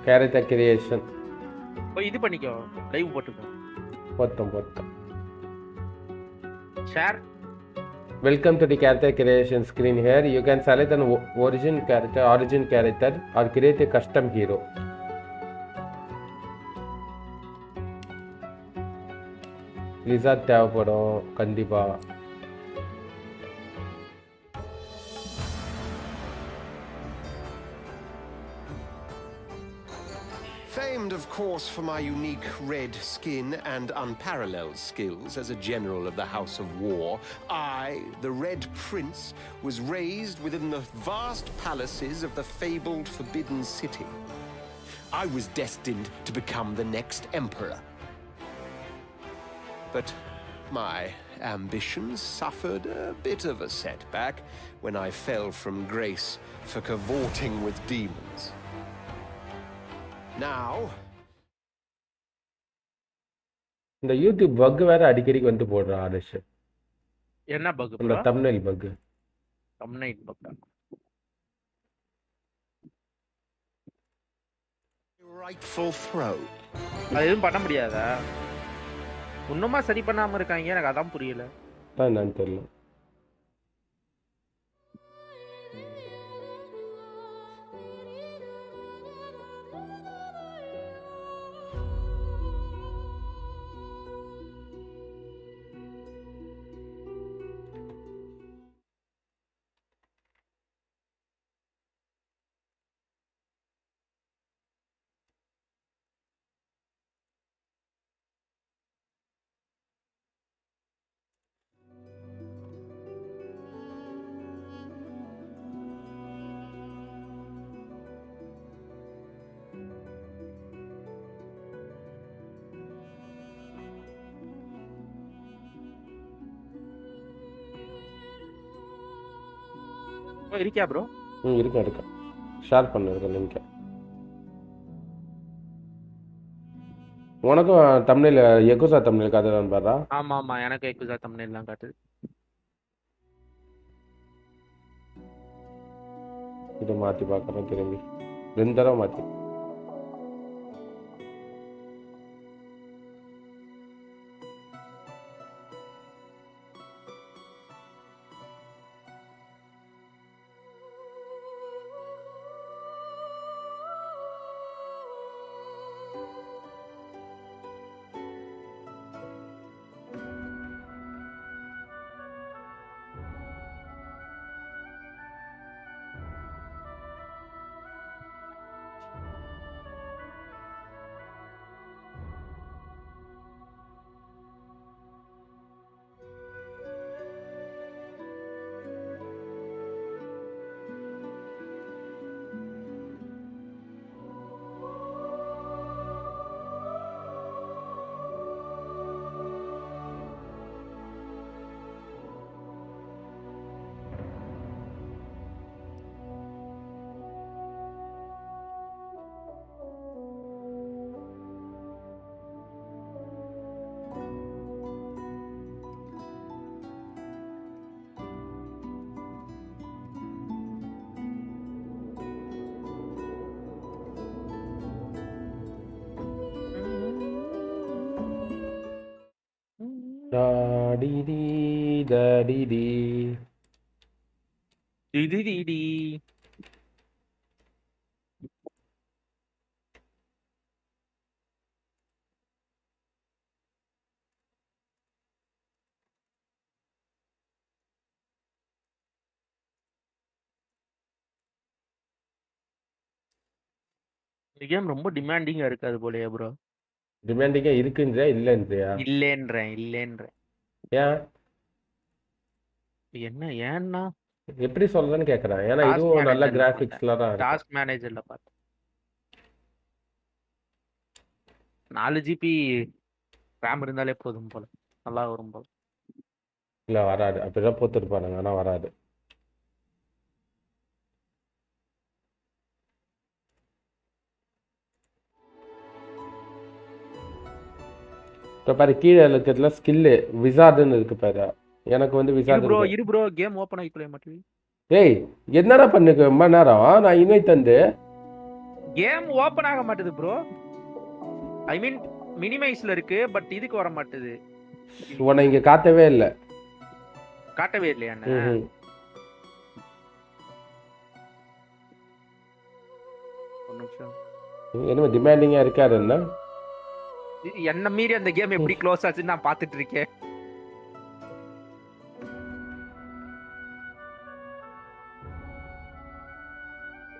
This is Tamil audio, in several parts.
கேரக்டர் கிரியேஷன் போய் இது பண்ணிக்கோ லைவ் போட்டுக்கோ போட்டோம் share welcome to the character creation screen. Here you can select an origin character or create a custom hero. Lizard தேவைப்படும் கண்டிப்பா. Famed, of course, for my unique red skin and unparalleled skills as a general of the House of War, I, the Red Prince, was raised within the vast palaces of the fabled Forbidden City. I was destined to become the next emperor. But my ambitions suffered a bit of a setback when I fell from grace for cavorting with demons. Now, இந்த யூடியூப் பக் வேற அடிக்கடி வந்து போடுறான் ஆதர்ஷ். என்ன பக் அந்த thumbnail buck. Thumbnail buck. rightful throne. அது எதுவும் பண்ண முடியாதா? இன்னுமா சரி பண்ணாம இருக்காங்க, எனக்கு அதான் புரியல. என்னன்னு தெரியல. இருக்கியா ப்ரோ? இருக்கேன். ஷேர் பண்ணிருக்க லிங்க். உனக்கும் தம்ப்நெயில் எக்குசா தம்ப்நெயில் காட்டுதான் பாரா? ஆமா எனக்கு எக்குசா தம்ப்நெயில் தான் காட்டுது. இது மாத்தி பார்க்கறேன் திரும்பி. 2 தடவை மாத்தி. டாடிடி டாடிடி டிடிடி. இந்த கேம் ரொம்ப டிமாண்டிங்கா இருக்காது போலயே ப்ரோ. டிமாண்டிங்கா இருக்குன்றியா இல்லன்றியா? இல்லேன்றேன். ஏன்? என்ன ஏன்னா எப்படி சொல்றேன்னு கேக்குறேன். ஏன்னா இதுவும் நல்ல கிராபிக்ஸ்ல தான் இருக்கு. டாஸ்க் மேனேஜர்ல பார்த்தேன். 4 GB RAM இருந்தாலே போதும் போல. நல்லா வரும் போல. இல்ல வராது. அப்படிதான் போட்டுருப்பானுங்க. ஆனா வராது. இப்போ பாரு கீழே இருக்கிறதுல ஸ்கில்லு விசார்டுன்னு இருக்கு பாரு. எனக்கு வந்து விசார்டு இரு ப்ரோ கேம் ஓபன் ஆயிக்கல மாட்டேங்குது. ஏய் என்னடா பண்ணுக்கு ரொம்ப நேரம் நான் இன்வைட் தந்து கேம் ஓபன் ஆக மாட்டேது ப்ரோ. ஐ மீன் மினிமைஸ்ல இருக்கு பட் இதுக்கு வர மாட்டேது. உன்னை இங்க காட்டவே இல்லை. காட்டவே இல்லையா என்ன? ஒரு நிமிஷம். என்ன டிமாண்டிங்கா இருக்காரு என்ன? என்ன மீறி அந்த கேம் எப்படி க்ளோஸ் ஆச்சுன்னு நான் பார்த்துட்டு இருக்கேன்.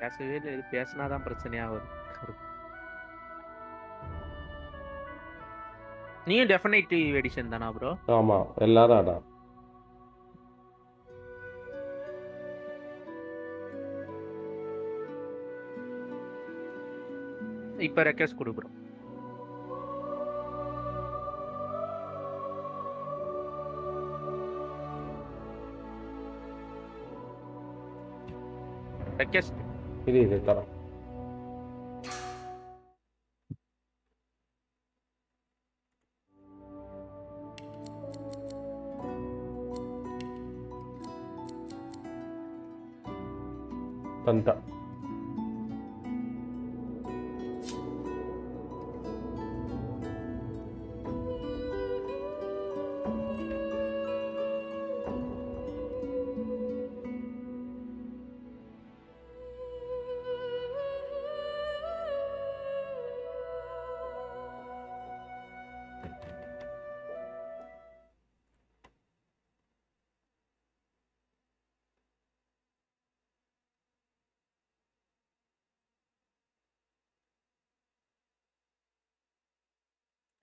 பேசவே இல்லை. இது பேசினாதான் பிரச்சனையா வரும். நீயும் டெஃபினட்டிவ் எடிஷன் தானா ப்ரோ? ஆமா எல்லாரும் அடா. இப்ப ரெக்வெஸ்ட் கொடு ப்ரோ. ரெக்வெஸ்ட் இது தரோம். தந்தா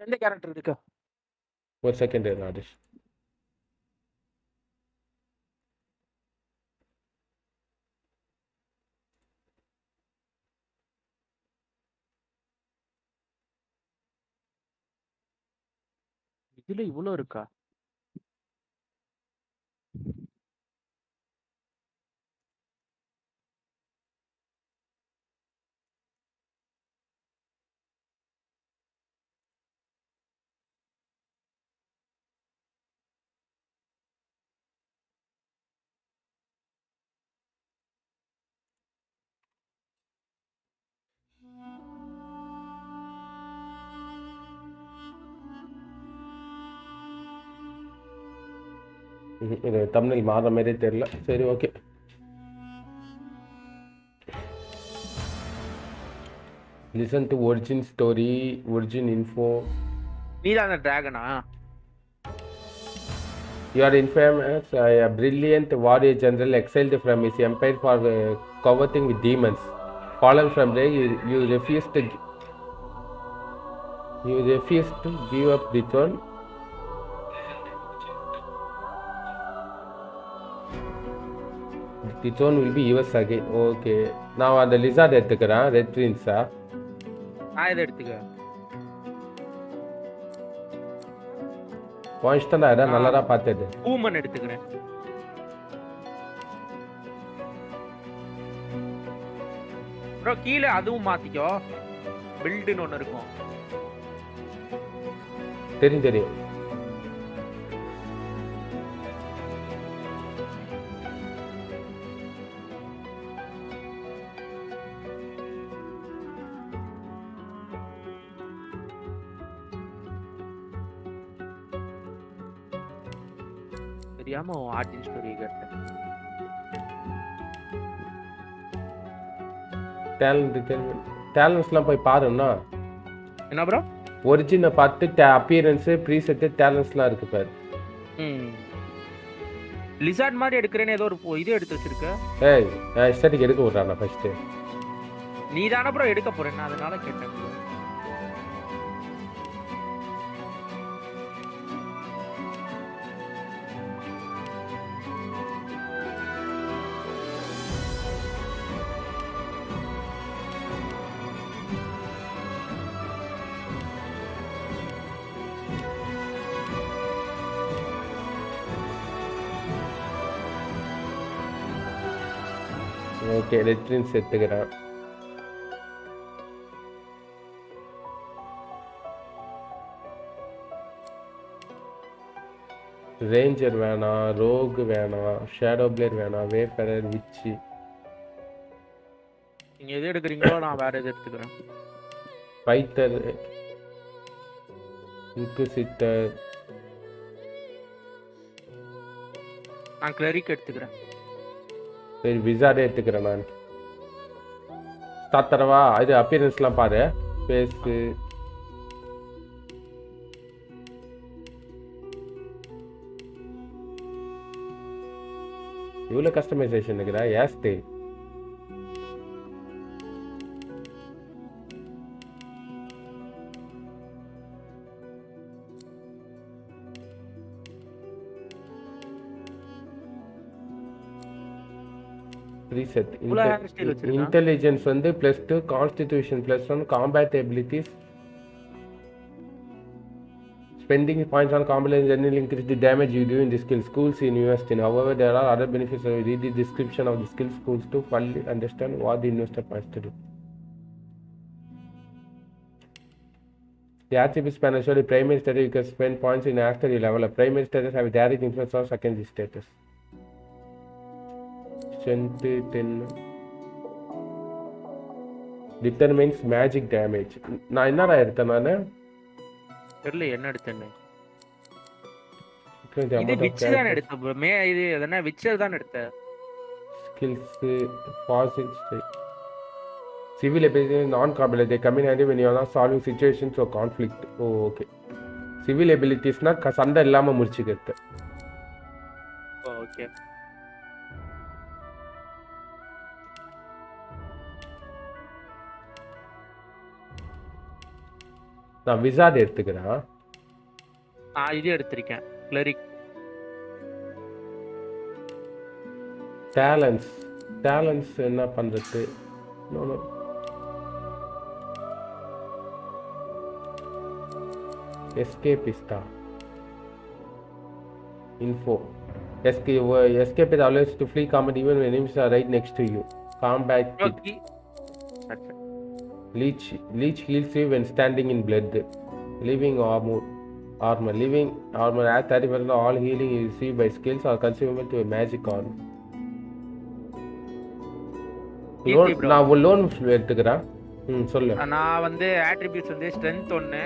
எந்த கேரக்டர் இருக்கு? ஒரு செகண்ட் ராஜேஷ். இதுல இவ்வளவு இருக்கா? இது தமிழில் மாற மாதிரியே தெரியல. சரி okay. Listen to origin story, origin info. நீதான் அந்த டிராகனா? You are infamous, a brilliant warrior general exiled from his empire for coveting with demons. Fallen from there, you refused to give up the throne. The throne will be yours again. Okay. Now அந்த lizard எடுத்துக்கிறேன். Red Prince. நான் இதை எடுத்துக்க. வாய்ஸ்டா இத நல்லதா பார்த்தது. ஹூமன் எடுத்துக்கிறேன். ப்ரோ கீழ அதுவும் மாத்திக்கோ. பில்ட்னு ஒன்னு இருக்கும். தெரியும். தெரியாம ஆர்டின் ஸ்டோரி கேட்டேன். டேலண்ட்ஸ்லாம் போய் பாருன்னா. என்ன ப்ரோ? ஒரிஜினை பார்த்து அப்பியரன்ஸ், ப்ரீசெட், டேலண்ட்ஸ்லாம் இருக்கு பாரு. லிசார்ட் மாதிரி எடுக்கிறேன்னு ஏதோ ஒரு இது எடுத்து வச்சிருக்க. ஏய் நான் இஷ்டத்துக்கு எடுக்க விட்றானா ஃபர்ஸ்ட். நீ தானே ப்ரோ எடுக்க போறேன், அதனால கேட்டேன் ப்ரோ. ஓகே ரெட் பிரின்ஸ் எடுத்துக்கிறேன். ரேஞ்சர் வேணாம், ரோக் வேணாம், ஷேடோ பிளேயர் வேணாம், வேப்பரர், விச்சி. நீங்க எது எது எடுக்கிறீங்களோ நான் வேற எது எடுத்துக்கிறேன். ஃபைட்டர், இன்குசிட்டர், நான் கிளரிக் எடுத்துக்கிறேன். சரி விசார்டே எடுத்துக்கிறேன் நான். ஸ்டார்ட் தரவா? இது அப்பியரன்ஸ்லாம் பாரு. ஃபேஸு இவ்வளோ கஸ்டமைசேஷன் இருக்குதா? ஏஸ்டே ப்ரீசெட். இன்டெலிஜென்ஸ் வந்து +2, constitution +1, combat abilities, spending points on combat generally increase the damage you do in the skill. Schools in university. However, there are other benefits. Read the description of the skill schools to fully understand what the investor wants to do. The attributes panel show the primary status. You can spend points in after you level up. Primary status have a direct influence on secondary status. Strength 10 determines magic damage. நான் என்னடா எடுத்தேன் நானு? தெரியல என்ன எடுத்தேன்னு. இது விட்ச் தான் எடுத்த bro. இது என்ன விட்சர் தான் எடுத்த. Skills positive. Civil ability non combat. They come in handy when you are not solving situations or conflict. Oh okay. Civil abilities na சண்டை இல்லாம முடிச்சிக்கிறது. ஓகே. நான் விசார்ட் எடுத்துக்கிறேன். நான் இது எடுத்திருக்கேன் கிளரிக். டேலண்ட்ஸ் என்ன பண்றது? நோ நோ எஸ்கேபிஸ்டா info. Escape is always to flee combat even when enemies are right next to you. Combat kit. Leech heals you when standing in blood. Living armor. Living armor adds 30% of all healing you receive by skills or consumable to a magic armor. நான் லோன் எடுத்துக்கிறேன். சொல்லு. நான் வந்து attributes வந்து strength 1,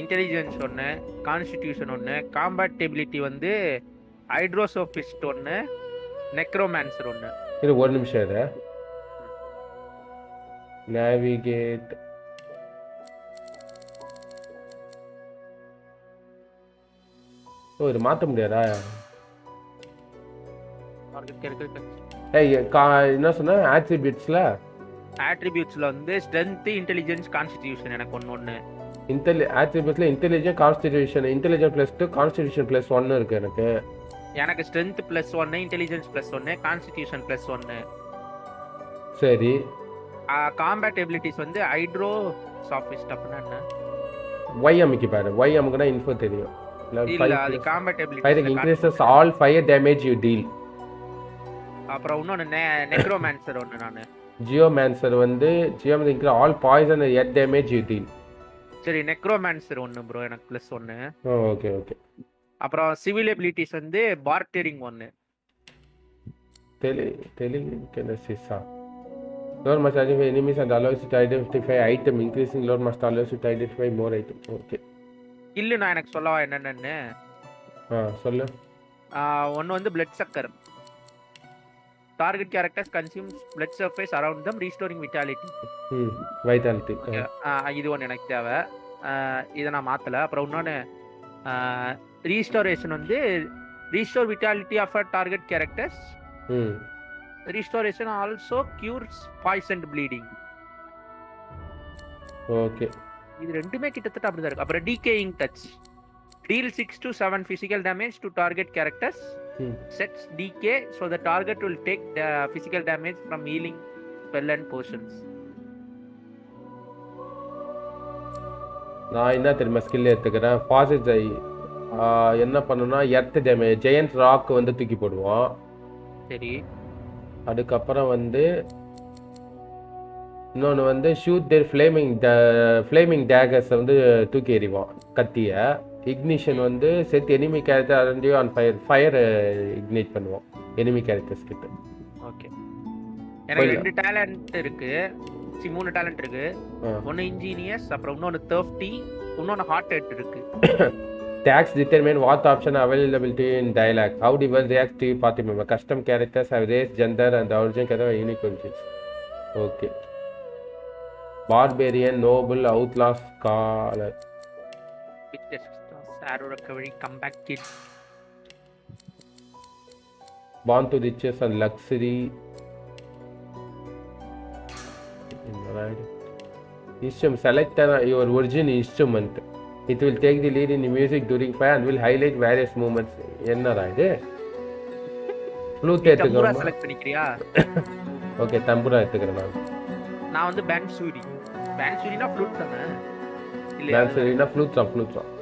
intelligence 1, constitution 1, combat ability வந்து hydrosophist 1, necromancer 1. இது ஒரு நிமிஷம் இரு. Navigate. ஓ இது மாத்த முடியாதா? என்ன சொன்ன? attributesல வந்து strength, intelligence, constitution எனக்கு ஒன்னு. attributesல intelligence, constitution, intelligence +2, constitution +1 இருக்கு எனக்கு. எனக்கு strength +1, intelligence +1, constitution +1. சரி. combat abilities வந்து hydrosophist அப்படினா என்ன? Y அமுக்கி பாரு. Y அமுக்குனா info தெரியும். இல்ல அது combat abilities. Fire increases all fire damage you deal. அப்புறம் இன்னொன்னு necromancer ஒன்னு நானு. Geomancer வந்து increase all poison and earth damage you deal. சரி necromancer ஒன்னு bro எனக்கு +1. Okay okay. அப்புறம் civil abilities வந்து bartering ஒன்னு. telekinesis. Lord must identify enemies and allows you to identify item. Increasing Lord must allow you to identify more item. Okay. இல்ல நான் எனக்கு சொல்லவா என்னன்னு? சொல்லு. ஒன்னு வந்து blood sucker. Target characters consumes blood surface around them, restoring vitality. vitality. இது ஒன்னு எனக்கு தேவை. இத நான் மாத்தல. அப்புறம் இன்னொன்னு restoration வந்து restore vitality of a target characters. Restoration also cures poisoned bleeding. Okay. இது ரெண்டுமே கிட்டத்தட்ட அப்படிதான் இருக்கு. அப்புறம் decaying touch. Deal 6 to 7 physical damage to target characters. Sets decay so the target will take the physical damage from healing spell and potions. நான் என்ன தெரியுமா ஸ்கில் எடுத்துக்கிறேன்? ஃபாசிட் ஐ என்ன பண்ணுனா எர்த் டேமேஜ் ஜெயண்ட் ராக் வந்து தூக்கி போடுவோம். சரி. அதுக்கப்புறம் வந்து இன்னொன்று வந்து ஷூட் தேர் ஃப்ளேமிங் டேகர்ஸ் வந்து தூக்கி எறிவோம் கத்திய. இக்னிஷன் வந்து செட் எனிமி கேரக்டர் அரண்டியோ ஆன் ஃபயர் இக்னைட் பண்ணுவோம் எனிமி கேரக்டர்ஸ் கிட்ட. ஓகே. எனக்கு 2 டேலண்ட் இருக்கு. மூணு டேலண்ட் இருக்கு. ஒன்னு இன்ஜினியர்ஸ், அப்புறம் இன்னொன்னு தர்ஃப்டி, இன்னொன்னு ஹார்ட் ஹெட் இருக்கு. Tags determine what option availability in dialogue. How diverse reacts to party member. Custom characters have race, gender, and the origin character are unique origins. Okay. Barbarian, noble, outlaw, scholar. Arrow recovery, comeback kid. Born to riches and luxury. Instrument. Select your origin instrument. It will take the lead in the music during fire and will highlight various movements. என்னடா இது? ஃப்ளூட் தம்புரா செலக்ட் பண்ணிக்கிறியா? ஓகே, தம்புரா எடுத்துக்கிறேன் நான் வந்து பான்சூரி. பான்சூரினா ஃப்ளூட் தானே? இல்ல பான்சூரினா ஃப்ளூட் தான்.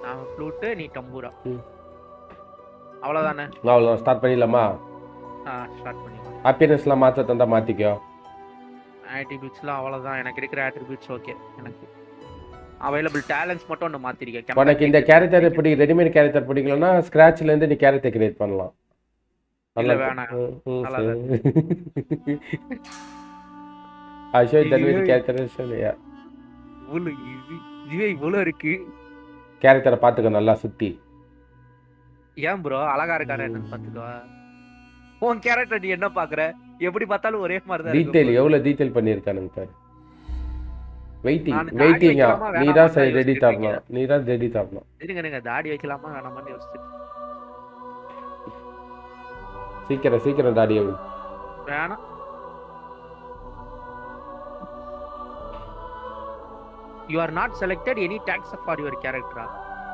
நான் ஃப்ளூட், நீ தம்புரா. அவ்வளவுதானே? அவ்வளவுதான். ஸ்டார்ட் பண்ணிடலாமா? ஸ்டார்ட் பண்ணிடலாம். அப்பியரன்ஸ்லாம் மாத்த தந்தா மாத்திக்கோ. ஆட்ரிபியூட்ஸ்லாம் அவ்வளவுதான். எனக்கு இருக்கிற ஆட்ரிபியூட்ஸ் ஓகே. எனக்கு அவைலபிள் டேலண்ட்ஸ் மட்டும் ஒன்று மாத்திருக்கேன். உனக்கு இந்த கேரக்டர் எப்படி ரெடிமேட் கேரக்டர் பிடிக்கலன்னா ஸ்கிராட்ச்ல இருந்து நீ கேரக்டர் கிரியேட் பண்ணலாம். இல்ல வேணாம். அஷோய் தன்வீர் கேரக்டர் சொல்லியா? இவ்வளோ இருக்கு. கேரக்டரை பாத்துக்க நல்லா சுத்தி. ஏன் ப்ரோ அழகா இருக்காரு என்னன்னு பாத்துக்கோ. உன் கேரக்டர் நீ என்ன பாக்குற? எப்படி பார்த்தாலும் ஒரே மாதிரி தான் இருக்கு. டீடைல் எவ்வளவு டீடைல் பண்ணிருக்கானுங்க பாரு. வெயிட்டிங்கா நீதான் ரெடி தாப்லாம். இருங்க தாடி வைக்கலாமா வேணாமான்னு யோசிச்சு. சீக்கிரம் தாடி வை. வேணாம். You are not selected any tags for your character.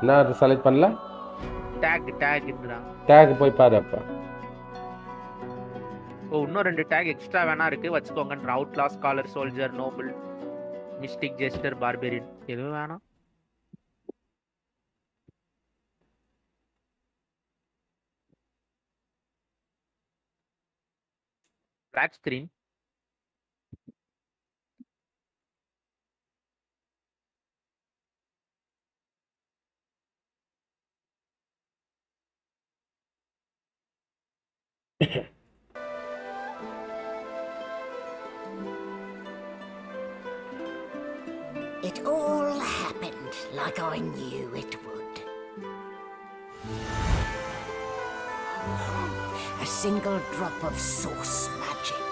நான் செலக்ட் பண்ணல. டேக் இருக்குடா. டேக் போய் பாரு அப்ப. இன்னும் 2 டேக் எக்ஸ்ட்ரா வேணா இருக்கு, வச்சுக்கோங்க. Outlaw, scholar, soldier, noble, mystic, jester, barbarian எதுவும் வேணாம். Back screen. It all happened like I knew it would. A single drop of source magic.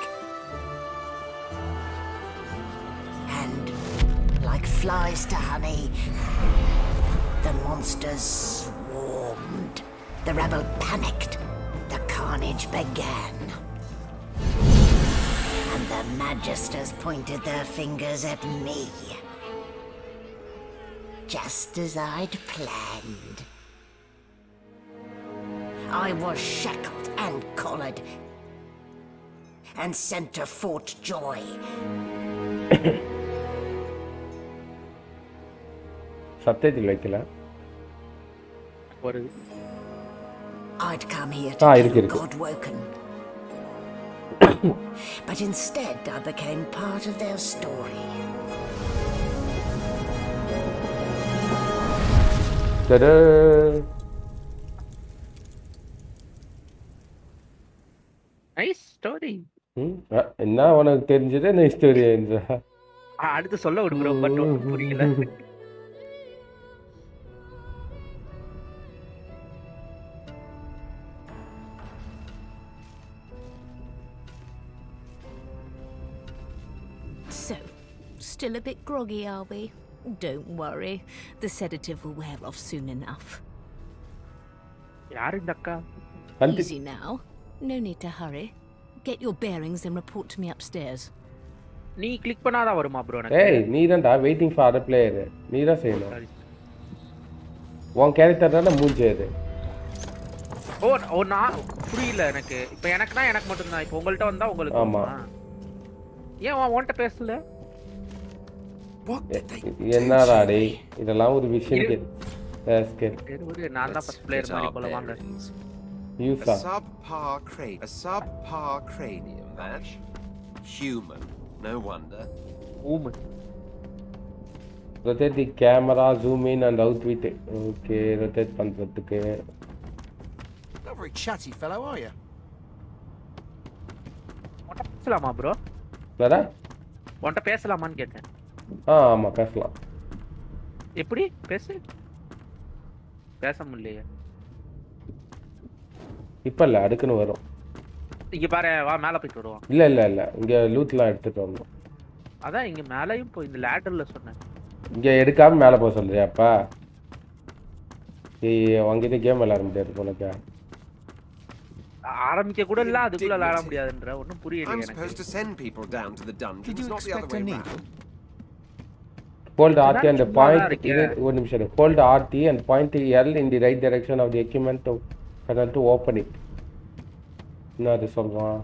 And like flies to honey, the monsters swarmed. The rebel panicked. The carnage began. And the magisters pointed their fingers at me. Just as I'd planned. I was shackled and collared and sent to Fort Joy. Subtitle வைக்கல. I'd come here to kill God woken. But instead I became part of their story. Ta-da! Nice story. என்ன உனக்கு தெரிஞ்சதே நைஸ் ஸ்டோரி ஆயிடுச்சா? அடுத்து சொல்ல விடுறோம், பட் புரியல. So, still a bit groggy, are we? Don't worry, the sedative will wear off soon enough. யார் இந்த அக்கா? Easy now. No need to hurry. Get your bearings and report to me upstairs. நீ கிளிக் பண்ணாதான் வருமா ப்ரோ? எனக்கு ஏய் நீதான்டா வெயிட்டிங் ஃபார் அதர் பிளேயர். நீதான் செய்யணும். உன் கேரக்டர் தான மூஞ்சேது. நான் புரியல எனக்கு. இப்போ எனக்குனா எனக்கு மட்டும் தான். இப்போ உங்கள்ட்ட வந்தா உங்களுக்கு. ஆமா. ஏன் உன்கிட்ட பேசல? என்னடா டேய் இதெல்லாம் ஒரு விஷயம். நான் தான் ஃபர்ஸ்ட் பிளேயர் மாதிரி போல வாங்க. A subpar cranium, that? Human, no wonder. Rotate the camera, zoom in and out with it. Okay, rotate பண்றதுக்கு. Not very chatty fellow, are you? பேசலாமா ப்ரோ? வேற உன்கிட்ட பேசலாமான்னு கேட்டேன். ஆமா பேசலாம். எப்படி பேச முடியலையே. இப்ப இல்ல அடுக்குன்னு வரும். இங்க பாரு, வா மேல போயிட்டு வருவோம். இல்ல இங்க லூட்லாம் எடுத்துட்டு வரணும். அதான் இங்க மேலயும் போய் இந்த லேடர்ல சொன்னேன். இங்க எடுக்காம மேல போக சொல்றியாப்பா? வாங்கிட்டு கேம் விளையாட முடியாது போலக்கா. ஆரம்பிக்க கூட இல்ல, அதுக்குள்ள விளையாட முடியாதுன்ற ஒண்ணும் புரியல I'm எனக்கு. supposed to send people down to the dungeons, Did you not the other expect way a around. needle? Hold RT and சும்மா point தான் இருக்கு. ஒரு நிமிஷம். Hold RT and point L in the right direction of the equipment to open it. என்ன அது சொல்றான்?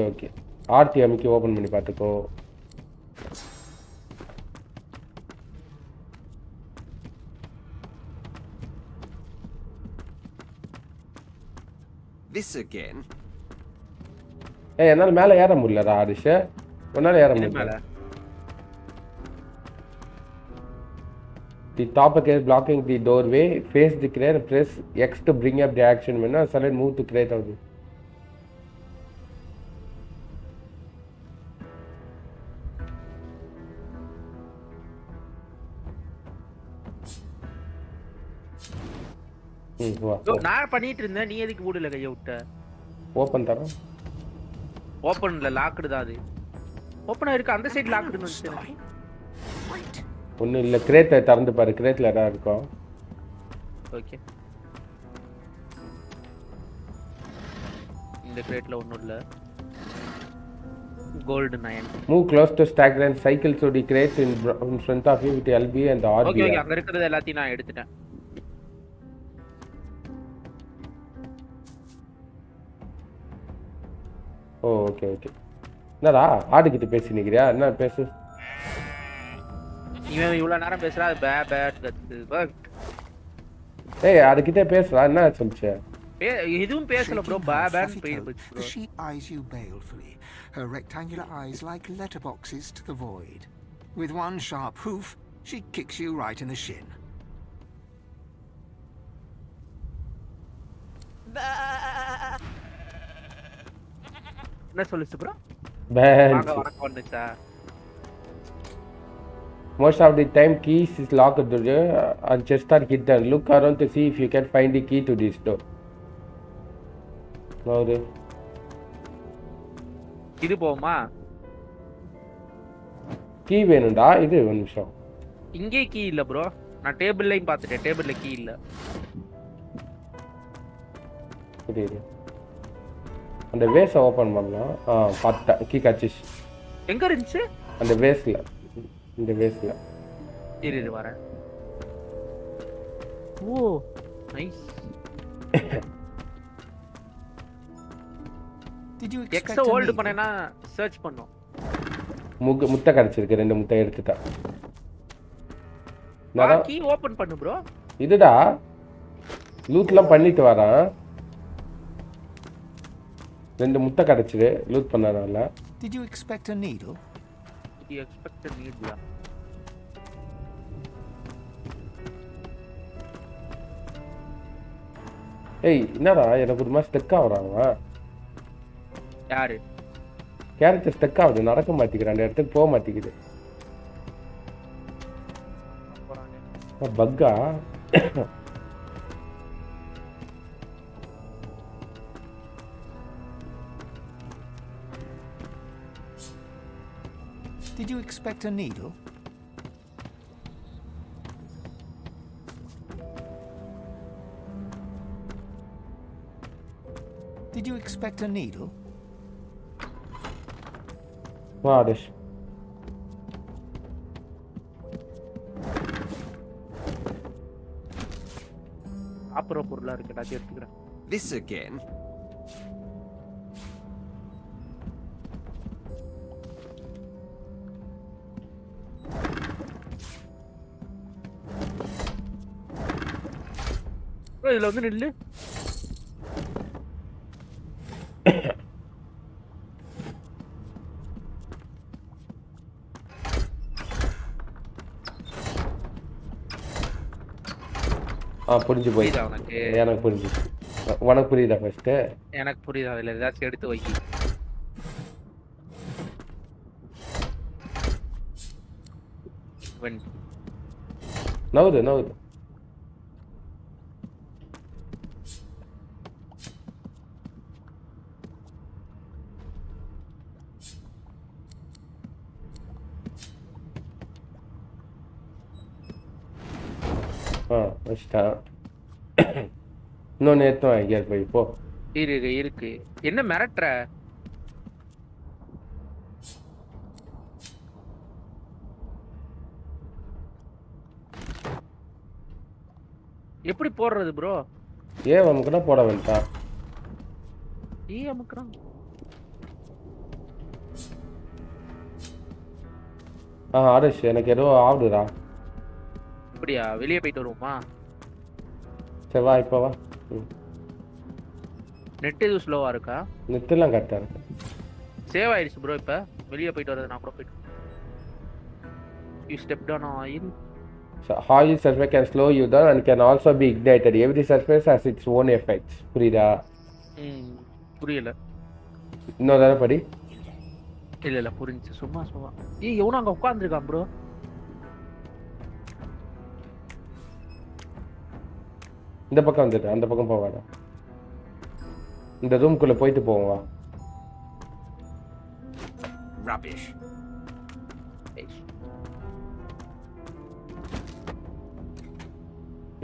ஓகே. RT அமைக்கி ஓபன் பண்ணி பாத்துக்கோ. This again. என்னால மேல ஏற முடியலடா ஹரிஷ். உன்னால ஏற முடியல. The top is blocking the doorway. Face the crate. Press X to bring up the action menu. Select move to crate out. நான் பண்ணிட்டு இருந்தேன், நீ எதுக்கு மூடல கைய விட்ட? ஓபன் தரேன். ஓபன்ல லாக்டு தான் அது. ஓபனா இருக்கு, அந்த சைடு லாக்டுன்னு வந்துச்சு. ஒன்றும் இல்லை, கிரேட்டை திறந்து பாரு, கிரேட்டில் இடம் இருக்கும். ஓகே, இந்த கிரேட்ல ஒன்றும் இல்லை. Gold 9. Move close to stack and cycle to the crates in front of you with LB and the RB. Okay, அங்க இருக்கிறது எல்லாத்தையும் நான் எடுத்துட்டேன். ஓகே. என்னடா ஆடுகிட்ட பேசி நிக்கிறியா? என்ன பேசு? இவன் இவ்வளவு நேரம் பேசுறா, பேட் கத்து. ஏய், அதுகிட்ட பேசுறா, என்ன சொல்லுச்சு? எதுவும் பேசல ப்ரோ, பேட்னு போயிடு bro. The sheep eyes you balefully, her rectangular eyes like letterboxes to the void. With one sharp hoof, she kicks you right in the shin. என்ன சொல்லுச்சு ப்ரோ? பேன்ஸ். வாங்க வந்துச்சா? Most of the time keys is locked and chests are hidden. Look around to see if you can find the key to this door. Now இது போமா? கீ வேணும்டா, இது ஒரு நிமிஷம். இங்கே கீ இல்ல ப்ரோ, நான் டேபிள்லயும் பார்த்துட்டேன், டேபிள்ல கீ இல்ல. புரியுது. அந்த வேஸ ஓபன் பண்ணலாம். பார்த்தா கீ கச்சிஸ். எங்க இருந்துச்சு? அந்த வேஸ்ல, இந்த வேஸ்ல. இரு வரேன். Oh nice. Did you expect எக்ஸ ஹோல்ட் பண்ணேனா சர்ச் பண்ணோம். முட்டை கிடைச்சிருக்கு, 2 முட்டை எடுத்துட்டேன். கீ ஓபன் பண்ணு ப்ரோ. இதுடா லூட்லாம் பண்ணிட்டு வரேன். 2 முட்டை கிடைச்சிரு லூட் பண்ணனால. Did you expect a needle? Did you expect a needle? ஏய், என்னடா எனக்கு ஒரு மாதிரி ஸ்டக் ஆகுறாங்க. யாரு? கேரக்டர் ஸ்டக் ஆகுது, நடக்க மாட்டேங்குது, அந்த இடத்துக்கு போக மாட்டேங்குது. பக்கா? Did you expect a needle? Did you expect a needle? வாடேஷ். அப்புறம் பொருளா இருக்குடா, அது எடுத்துக்கிறேன். This again. இதுல வந்து நில்லு. புரிஞ்சு போய் உனக்கு எனக்கு புரிஞ்சு. உனக்கு புரியுதா ஃபர்ஸ்ட்டு? எனக்கு புரியுது, அதில் ஏதாச்சும் எடுத்து வைக்கி. நவுது. வச்சிட்டேன். இன்னொன்று எடுத்து வாங்கிக்க போய் இப்போ. இருக்கு. என்ன மிரட்டுற? எப்படி போடுறது ப்ரோ? ஏன் அமுக்குனா போட வேண்டாம். அமுக்குறான். ஆர்எஸ் எனக்கு ஏதோ ஆகுதுடா. அப்படியா? வெளியே போயிட்டு வருவோமா? சரி வா இப்போ வா. நெட் எதுவும் ஸ்லோவா இருக்கா? நெட்டெல்லாம் கரெக்டாக இருக்கு. சேவ் ஆயிடுச்சு ப்ரோ. இப்போ வெளியே போயிட்டு வரது நான் கூட போயிட்டு. You step down oil. So oil surface can slow you down and can also be ignited. Every surface has its own effects. புரியுதா? புரியல. இன்னொரு தடவை படி. இல்ல புரிஞ்சு. சும்மா எவனோ அங்க உட்கார்ந்துருக்கான் ப்ரோ. இந்த பக்கம் வந்துட்டு அந்த பக்கம் போவாடா. இந்த ரூம்குள்ள போயிட்டு போவா. Rubbish.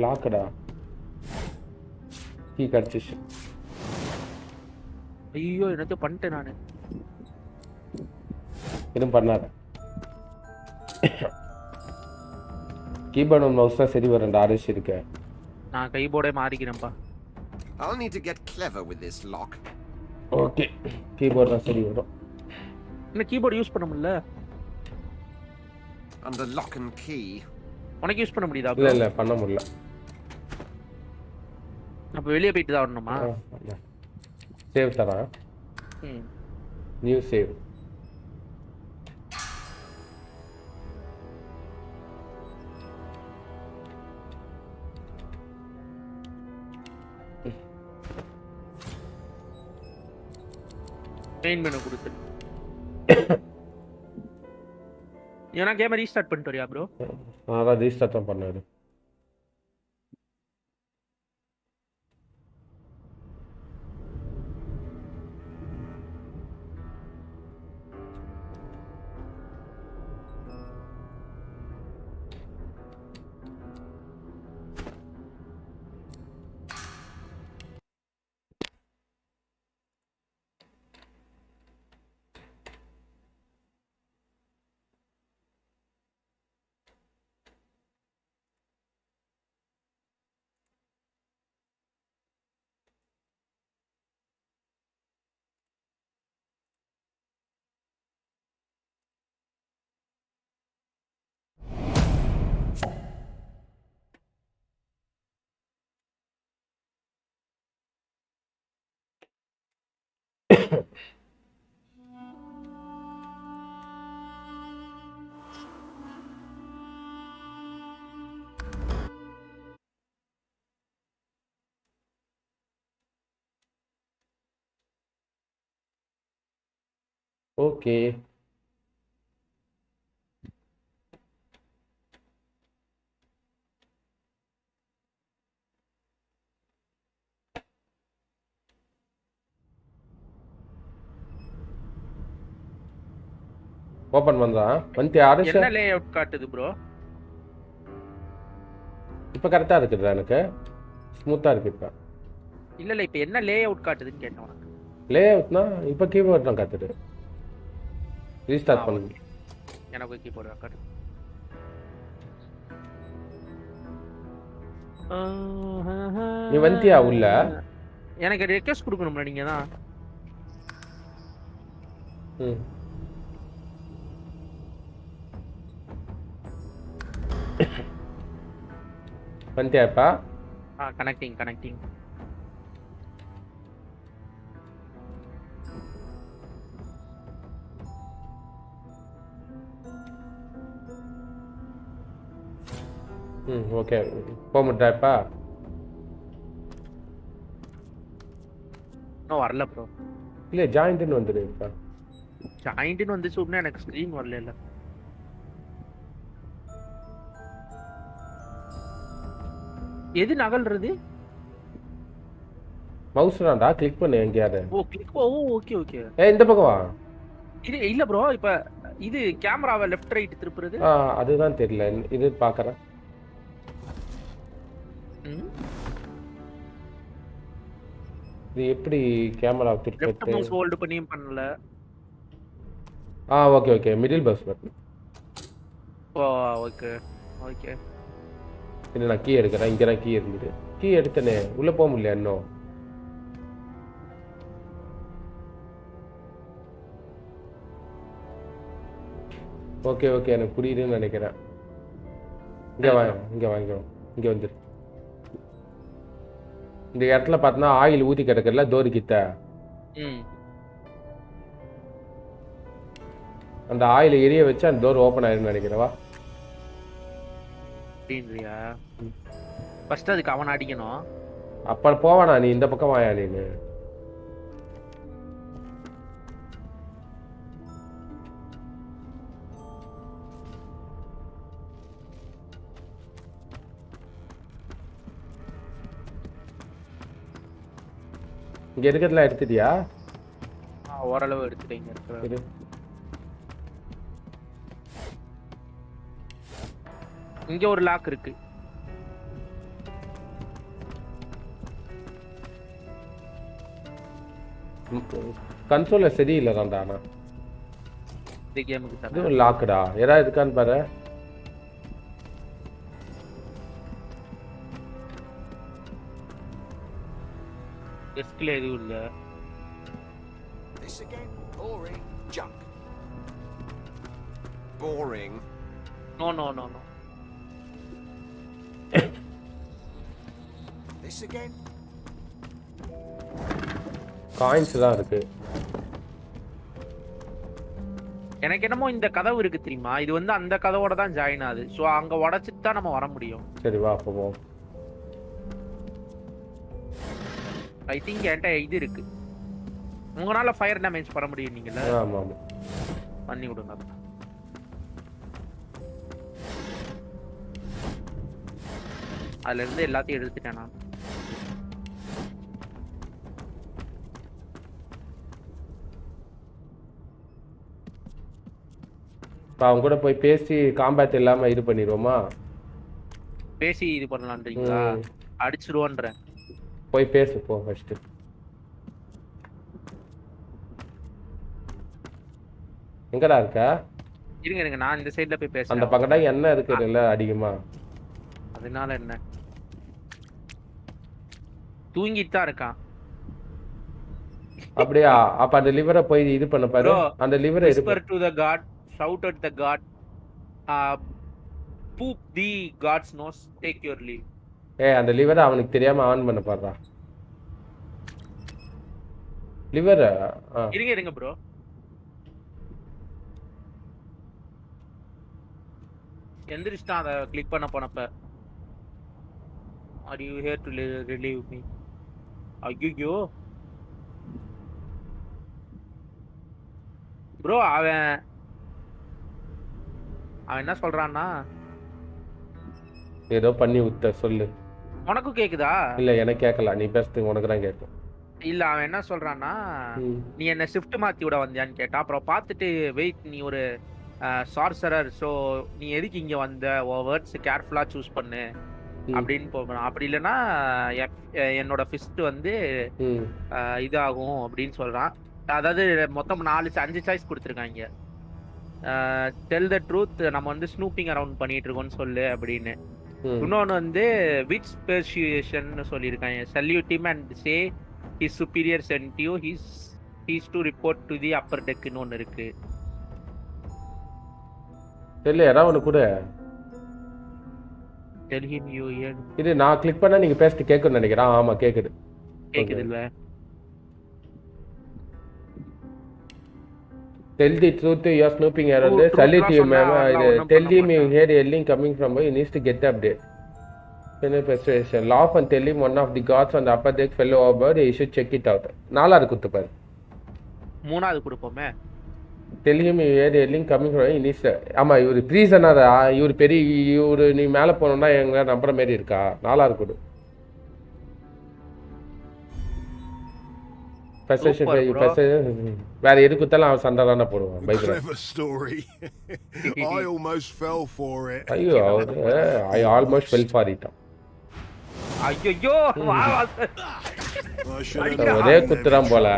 லாக்கடா. கீ கடிச்சிச்சு. ஐயோ என்னத்த பண்ணிட்டேன் நானு. எதுவும் பண்ணாத. கீபோர்டு மவுஸ் தான் சரி வரேன். ஆர்எஸ் இருக்கு. நான் கைபோர்டே மாறிக்கிறேன்ப்பா. I'll need to get clever with this lock. Okay. Keyboard தான் சரி வரும். என்ன கீபோர்டு யூஸ் பண்ண முடியல? Under lock and key. உனக்கு யூஸ் பண்ண முடியுதா? இல்ல பண்ண முடியல. அப்ப வெளியே போயிட்டு தான் வரணுமா? சேவ் தரேன். New save. மெயின் மெனு கொடுத்து. ஏன்னா கேம ரீஸ்டார்ட் பண்ணிட்டு வரியா ப்ரோ? அதான் ரீஸ்டார்ட் தான் பண்ணாரு. ஓகே. ஓபன் பண்றான். வந்து ஆர்எஸ் என்ன லேஅவுட் காட்டுது ப்ரோ? இப்போ கரெக்டா இருக்குடா. எனக்கு ஸ்மூத்தா இருக்கு இப்ப. இல்ல இப்போ என்ன லேஅவுட் காட்டுதுன்னு கேட்டேன் உனக்கு. லேஅவுட்னா இப்போ கீபோர்ட் தான் காட்டுது. ரீஸ்டார்ட் பண்ணு. எனக்கு கீபோர்ட் காட்டுது. நீ வந்தியா உள்ள? எனக்கு ரெக்வெஸ்ட் கொடுக்கணும்ல நீங்க தான். வந்தியாப்பா? கனெக்டிங். ஓகே. போக முடியாப்பா? இன்னும் வரல ப்ரோ. இல்ல ஜாயிண்ட்னு வந்துருக்கா. ஜாயிண்ட்னு வந்துச்சு உடனே எனக்கு ஸ்கிரீன் வரல இல்ல. எது நகல்றது? மவுஸ் தான்டா கிளிக் பண்ணு எங்கயாவது. ஓ கிளிக். ஓ ஓகே ஓகே. இந்த பக்கம் வா. இது இல்ல ப்ரோ, இப்ப இது கேமராவை லெஃப்ட் ரைட் திருப்புறது. அதுதான் தெரியல. இது பாக்குறேன். இது எப்படி கேமரா திருப்பறது? லெஃப்ட் மவுஸ் ஹோல்ட் பண்ணியும் பண்ணல. Okay okay middle bus button. Okay okay. இல்ல நான் கீ எடுக்கிறேன். இங்க தான் கீ இருந்துது. கீ எடுத்தனே உள்ள போக முடியல இன்னும். ஓகே ஓகே எனக்கு புரியுதுன்னு நினைக்கிறேன். இங்க வா இங்க வா இங்க வந்துரு. இந்த இடத்துல பார்த்தா ஆயில் ஊத்தி கிடக்குறல டோர் கிட்ட. அந்த ஆயில் எரிய வச்சு அந்த டோர் ஓபன் ஆயிருன்னு நினைக்கிறவா. அப்படின்றியா? ஃபர்ஸ்ட் அதுக்கு அவன் அடிக்கணும். அப்ப போவானா நீ இந்த பக்கம் வாயா நீனு. இங்க இருக்கிறதுலாம் எடுத்துட்டியா? ஓரளவு எடுத்துட்டீங்க இருக்கிறது. இங்க ஒரு லாக் இருக்கு. கன்சோல்ல சரியில்லை தான்டா. ஆனா இந்த கேமுக்கு தான் இது லாக்டா. ஏதாவது இருக்கான்னு பாரு. டெஸ்க்ல எதுவும் இல்ல. This again? Boring. Junk. Boring. No. This again? Coins தான் இருக்கு. எனக்கு என்னமோ இந்த கதவு இருக்கு தெரியுமா, இது வந்து அந்த கதவோட தான் ஜாயின் ஆகுது. சோ அங்க உடைச்சிட்டு தான் நம்ம வர முடியும். சரி வா போவோம். ஐ திங்க் என்கிட்ட இது இருக்கு. உங்களால ஃபயர் டேமேஜ் பண்ண முடியும் நீங்கல? ஆமா ஆமா பண்ணி கொடுங்க. அதுல இருந்து எல்லாத்தையும் எடுத்துட்டேன் நான். அவங்க கூட போய் பேசி காம்பேட் இல்லாம இது பண்ணிடுவோமா? பேசி இது பண்ணலான்றீங்களா? அடிச்சிடுவோன்றேன். போய் பேசு போ ஃபர்ஸ்ட். எங்கடா இருக்க? இருங்க நான் இந்த சைடுல போய் பேசுறேன். அந்த பக்கடா என்ன இருக்குதுல்ல அதிகமா. அதனால என்ன? தூங்கிட்டு தான் இருக்கான். அப்படியே அப்ப அந்த லிவரை போய் இது பண்ண பாரு. அந்த லிவரை whisper to the god, shout at the god, poop the god's nose, take your leave. அந்த லிவரை அவனுக்கு தெரியாம ஆன் பண்ண பாருடா. லிவர் இருங்க ப்ரோ. எந்திரிச்சிட்டான் அத கிளிக் பண்ண போனப்ப. Are you here to relieve me? ஐயோ ப்ரோ, அவன் என்ன சொல்றான்னா, ஏதோ பண்ணி விட்ட சொல்லு. உனக்கும் கேக்குதா? இல்ல எனக்கு கேட்கல. நீ பேசுறது உனக்கு தான் கேட்கும். இல்ல அவன் என்ன சொல்றான்னா, நீ என்ன ஷிஃப்ட் மாத்தி விட வந்தியான்னு கேட்டான். அப்புறம் பார்த்துட்டு வெயிட், நீ ஒரு சார்சரர், ஸோ நீ எதுக்கு இங்க வந்த, வேர்ட்ஸ் கேர்ஃபுல்லா சூஸ் பண்ணு அப்படின்னு போகணும். அப்படி இல்லைன்னா என்னோட ஃபிஸ்ட் வந்து இதாகும் அப்படின்னு சொல்றான். அதாவது மொத்தம் 5 சாய்ஸ் கொடுத்துருக்காங்க. டெல் த ட்ரூத், நம்ம வந்து ஸ்னூப்பிங் அரவுண்ட் பண்ணிட்டு இருக்கோம்னு சொல்லு அப்படின்னு. இன்னொன்னு வந்து விச் பெர்சுயேஷன் சொல்லியிருக்காங்க. Salute him and say his superior sent you he's to report to the upper டெக்னு ஒன்று இருக்கு. இல்ல யாராவது ஒன்று கூட டெல் ஹிம் யூ ஹியர். இது நான் கிளிக் பண்ணா நீங்க பேசிட்டு கேட்கும்னு நினைக்கிறேன். ஆமா கேக்குது. இல்ல tell the truth, you are snooping around. Salute you ma'am. Tell him you heard yelling coming from you, needs to get the update. Persuasion. Laugh and tell him one of the gods on the upper deck fell overboard. He should check it out. 4வது குத்து பாரு. 3வது கொடுப்போமே. Tell him you are yelling coming from in his. ஆமா இவரு ப்ரீசனரா இவரு பெரிய இவரு நீ மேல போறோம்னா எங்க நம்பற மாதிரி இருக்கா? 4வது கொடு. Persuasion வேற எது குத்தாலும் அவன் சண்டை தான போடுவான். பயப்படாத. Clever story. I almost fell for it. ஐயோ I almost fell for it. ஐயோ ஒரே குத்துறான் போல.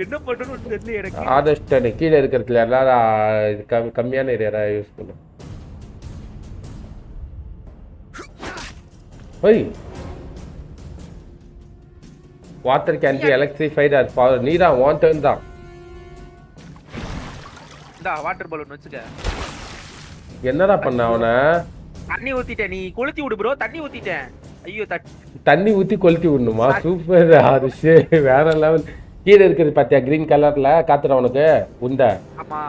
என்ன பண்றதுன்னு தெரியல எனக்கு. ஆதஸ்டனே கீழ இருக்குறதுல எல்லாரும் கம்மியான ஏரியா யூஸ் பண்ணு. ஓய் water can be electrified as power. நீரா one turn தான். இந்த வாட்டர் பலூன் வச்சுக்க. என்னடா பண்ண அவன? தண்ணி ஊத்திட்டே நீ கொளுத்தி விடு bro. தண்ணி ஊத்திட்டேன். ஐயோ தண்ணி ஊத்தி கொளுத்தி விடணுமா? சூப்பர் ஆதிஷே வேற லெவல். கீழ இருக்குது பாத்தியா கிரீன் கலர்ல காத்துற உனக்கு உண்ட. ஆமா.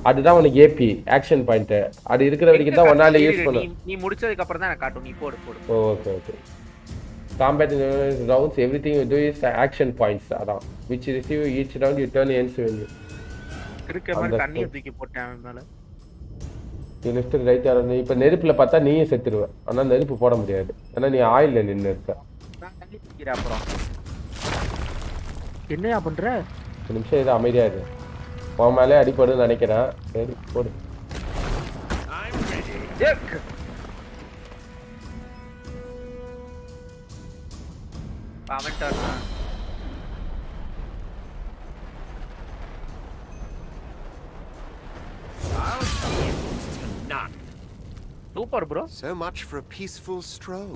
அதுதான் உனக்கு ஏபி ஆக்ஷன் பாயிண்ட். அது இருக்கிற வரைக்கும் தான் ஒன்னால யூஸ் பண்ணு. நீ முடிச்சதுக்கு அப்புறம் தான் நான் காட்டும். நீ போடு. Okay okay. Combat rounds, everything you do is action points. அதான் which receive each round you turn ends when you. கிறுக்க மாதிரி தண்ணியை தூக்கி போட்டேன் அவன் மேல. நீ லெஃப்ட் ரைட் ஆரணும். இப்போ நெருப்புல பார்த்தா நீயே செத்துருவ. ஆனா நெருப்பு போட முடியாது. ஏன்னா நீ ஆயில்ல நின்னு இருக்க. நான் தண்ணி தூக்கிறேன் அப்புறம். என்னையா பண்ற? ஒரு நிமிஷம் இது அமைதியா இரு. உன் மேலே அடிபடுன்னு நினைக்கிறேன். சரி போடு. Super bro. So much for a peaceful stroll.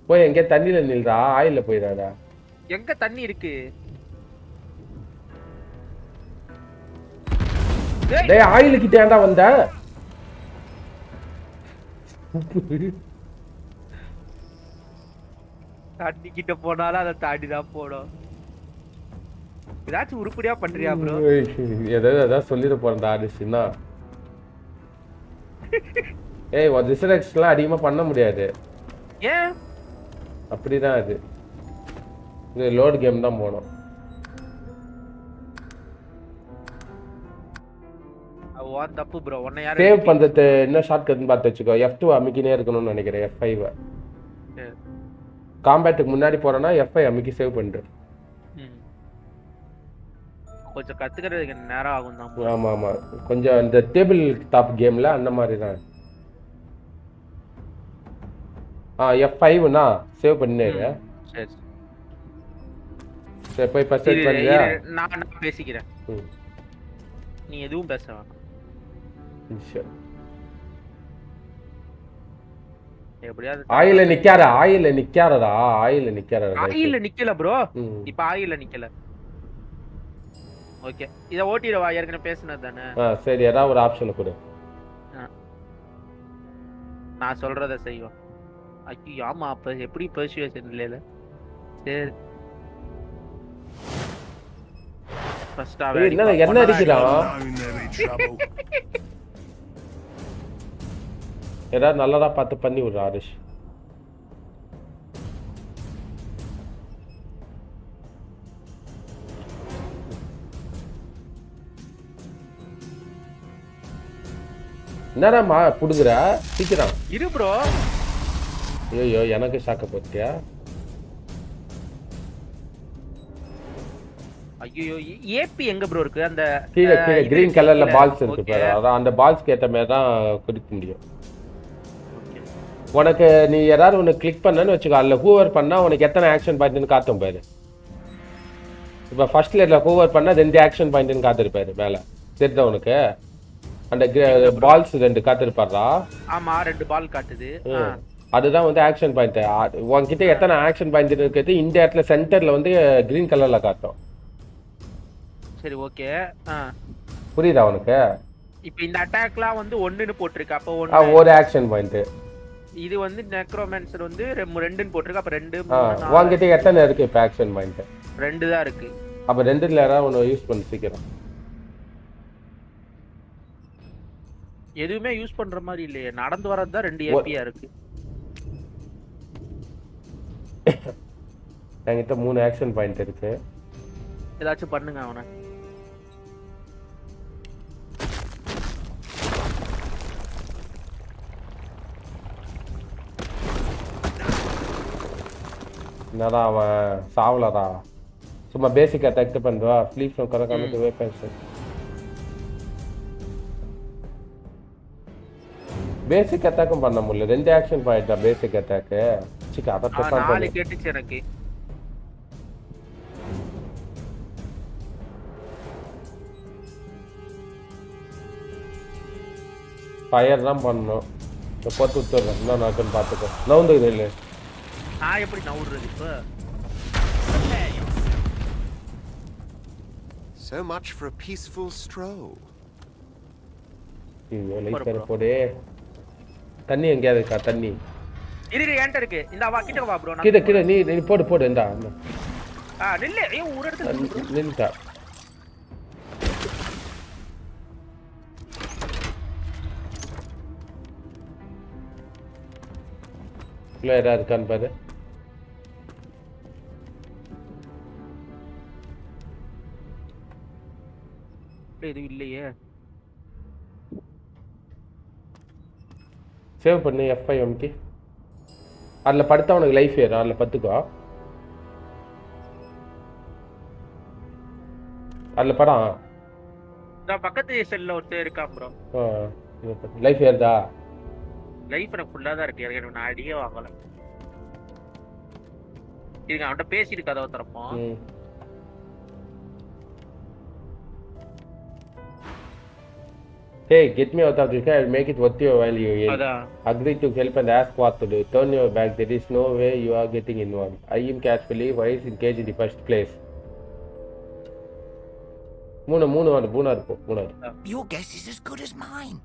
போய் எங்க தண்ணில நில்றா ஆயில்ல போயிடாதா. எங்க தண்ணி இருக்கு? டேய் ஆயில் கிட்ட ஏன்டா வந்த? தண்ணி கிட்ட போனாலும் அதை தாண்டி தான் போடும். ஏதாச்சும் உருப்படியா பண்றியா ப்ரோ? ஏதாவது சொல்லிட போறேன்டா ஆடிஷனா. ஏய் ஒரு டிஸ்ட்ராக்ஷன்லாம் அதிகமா பண்ண முடியாது. ஏன்? அப்படிதான் அது. இது லோட் கேம் தான் போணும். வாட் தப்பு ப்ரோ. உன்னை யார சேவ் பண்றது என்ன ஷார்ட்கட்னு பார்த்து வெச்சுக்கோ. F2 அமுக்கினே இருக்கணும்னு நினைக்கிறேன். F5. காம்பேட்டுக்கு முன்னாடி போறேன்னா F5 அமுக்கி சேவ் பண்ற. கொஞ்சம் கத்துக்கிறதுக்கு நேரம் ஆகும் தான். ஆமா ஆமா. கொஞ்சம் இந்த டேபிள் டாப் கேம்ல அந்த மாதிரி தான். F5 னா சேவ் பண்ணினேரு. சரி. சரி போய் பர்சேஸ் பண்ணியா? நான் பேசிக்கிறேன். நீ எதுவும் பேச வேணாம். சரி. எப்படியாவது ஆயில்ல நிக்காரா? ஆயில்ல நிக்காரடா. ஆயில்ல நிக்காரடா. ஆயில்ல நிக்கல ப்ரோ. இப்ப ஆயில்ல நிக்கல. ஓகே. இத ஓட்டிரவா ஏற்கனவே பேசினது தானே? சரி ஏதாவது ஒரு ஆப்ஷன் கொடு. நான் சொல்றத செய்வோம். ஐயோ ஆமா அப்ப எப்படி பெர்சுவேஷன் இல்லல. சரி. ஃபர்ஸ்ட் ஆவே என்ன அடிக்குறான்? ஏதாவது நல்லதா பார்த்து பண்ணி விடுற ஆரிஷ். என்னடா புடுங்குற? சீக்கிரம் இரு ப்ரோ. ஐயோ எனக்கு ஷாக்க போட்டியா? ஐயோ ஏபி எங்க ப்ரோ இருக்கு? அந்த கீழ கிரீன் கலர்ல பால்ஸ் இருக்கு பாரு. அதான் அந்த பால்ஸ்க்கு ஏத்த மாதிரி தான் குடிக்க முடியும். உனக்கு நீ யாராவது ஒன்று கிளிக் பண்ணன்னு வச்சுக்கோ. அதில் ஹூவர் பண்ணால் உனக்கு எத்தனை ஆக்ஷன் பாயிண்ட்னு காட்டும் பாரு. இப்போ ஃபர்ஸ்ட் லேயரில் ஹூவர் பண்ணால் 2 ஆக்ஷன் பாயிண்ட்னு காத்திருப்பாரு மேலே. தெரியுதா உனக்கு? அந்த பால்ஸ் 2 காத்திருப்பாரா? ஆமா 2 பால் காட்டுது. அதுதான் வந்து ஆக்ஷன் பாயிண்ட். உன்கிட்ட எத்தனை ஆக்ஷன் பாயிண்ட் இருக்குது இந்த இடத்துல சென்டரில் வந்து கிரீன் கலரில் காட்டும். சரி ஓகே. புரியுதா உனக்கு? இப்போ இந்த அட்டாக்லாம் வந்து 1ன்னு போட்டுருக்கு. அப்போ ஒரு ஆக்ஷன் பாயிண்ட். இது வந்து நெக்ரோமான்சர் வந்து 2ன்னு போட்டுருக்கு. அப்ப 2 வாங்கிட்டு எத்தனை இருக்கு இப்ப ஆக்ஷன் பாயிண்ட்? 2 தான் இருக்கு. அப்ப 2ல யாராவது ஒன்னு யூஸ் பண்ணி சீக்கிரம். எதுவுமே யூஸ் பண்ற மாதிரி இல்லையே, நடந்து வரது தான் 2 ஏபியா இருக்கு. என்கிட்ட 3 ஆக்ஷன் பாயிண்ட் இருக்கு. ஏதாச்சும் பண்ணுங்க அவனை. என்னடா அவன் சாவலடா. சும்மா பேசிக் அட்டாக் பண்ணுவா. ஃப்ளீ ஃப்ரம் கரகாம வெப்பன்ஸ். பேசிக் அட்டாக்கும் பண்ண முடியல. 2 ஆக்ஷன் பாயிண்ட் தான் பேசிக் அட்டாக். சிக்க அத பத்தா 4 கேட்டுச்சு எனக்கு. ஃபயர் தான் பண்ணனும். எப்போ துத்துறேன். என்ன நடக்குன்னு பாத்துக்கோ. நவுந்துது இல்ல. நான் எப்படி நவுறது இப்ப? So much for a peaceful stroll. ஐயோ லைட் கர போடே. தண்ணி எங்க இருக்கா தண்ணி? இரு ஏன்ட்ட இருக்கு. இந்த வா கிட்ட வா ப்ரோ. கிட்ட நீ போடு இந்தா. நில்லு. ஏய் ஒரு இடத்துல நின்னுடா. கிளியரா இருக்கான்னு பாரு. இது இல்லையே. சேவ் பண்ணு F5 அதுல படுத்தா உனக்கு லைஃப் ஏறும். அதுல பத்துக்கோ. அதுல படம் நான் பக்கத்து செல்ல ஒருத்தர் இருக்கா ப்ரோ. லைஃப் ஏறுதா? லைஃப் எனக்கு ஃபுல்லா தான் இருக்கு. எனக்கு நான் அடியே வாங்கல. இருங்க அவன்கிட்ட பேசிட்டு கதவை திறப்போம். Hey, get me out of this. I'll make it worth your while. You agree to help and ask what to do. Turn your back. There is no way you are getting involved. I am carefully wise engaged in the first place. Your guess is as good as mine.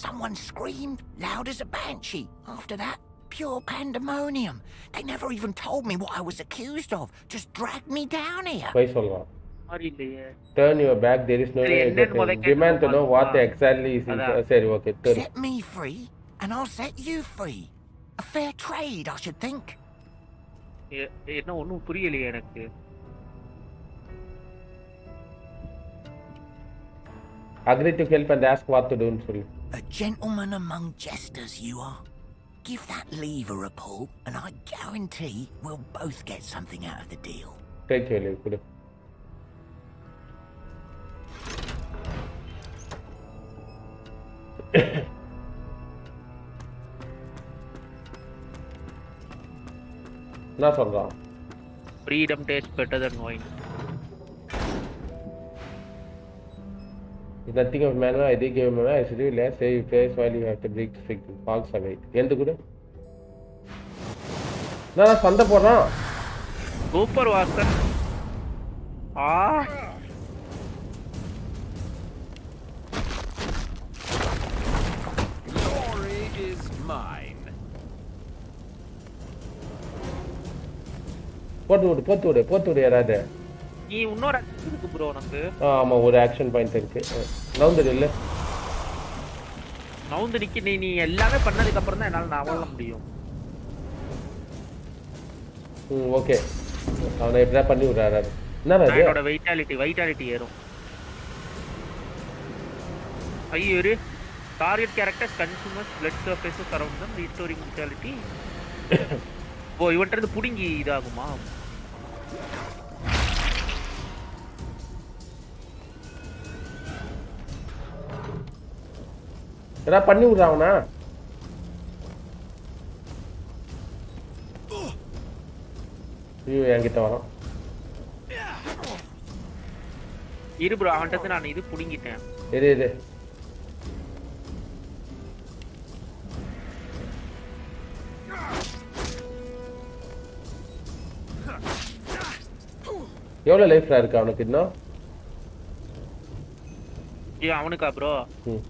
Someone screamed loud as a banshee. After that, pure pandemonium. They never even told me what I was accused of. Just dragged me down here. Why so long? Turn your back. There is no way. Demand to know what exactly is. Sorry, okay. Set me free, and I'll set you free. A fair trade, I should think. என்ன ஒண்ணும் புரியலையே எனக்கு. Agree to help and ask what to do. A gentleman among jesters, you are. Give that lever a pull, and I guarantee we'll both get something out of the deal. Take your leave. என்ன சொல்றான்? Freedom tastes better than wine. Nothing of manner. I think give me. I should less say you face while you have to break false away. எந்த கூட? நான் சண்டை போடுறான். சூப்பர் வாஸ்கர். Glory is mine. போட்டு யாராவது. நீ இன்னொரு ஆக்ஷன் இருக்கு ப்ரோ உனக்கு. ஆமா ஒரு ஆக்ஷன் பாயிண்ட் இருக்கு. நவுந்து இல்ல. நவுந்து நிக்க நீ எல்லாமே பண்ணதுக்கு அப்புறம் தான் என்னால நான் வாழ முடியும். ஓகே. அவனை எப்படியா பண்ணி விடுறாரு. என்னடா இது? என்னோட வைட்டாலிட்டி ஏறும். ஐயோ target characters consumers blood surfaces around them restoring vitality. ஓ இவன்ட்ட இருந்து புடிங்கி இதாகுமா? என்ன பண்ணி விடுறாவனா? ஐயோ என்கிட்ட வரான். இரு ப்ரோ அவன்கிட்ட நான் இது புடிங்கிட்டேன். இரு எவ்வளவு லைஃப்ல இருக்கு அவனுக்கு இன்னும்? அவனுக்கா ப்ரோ?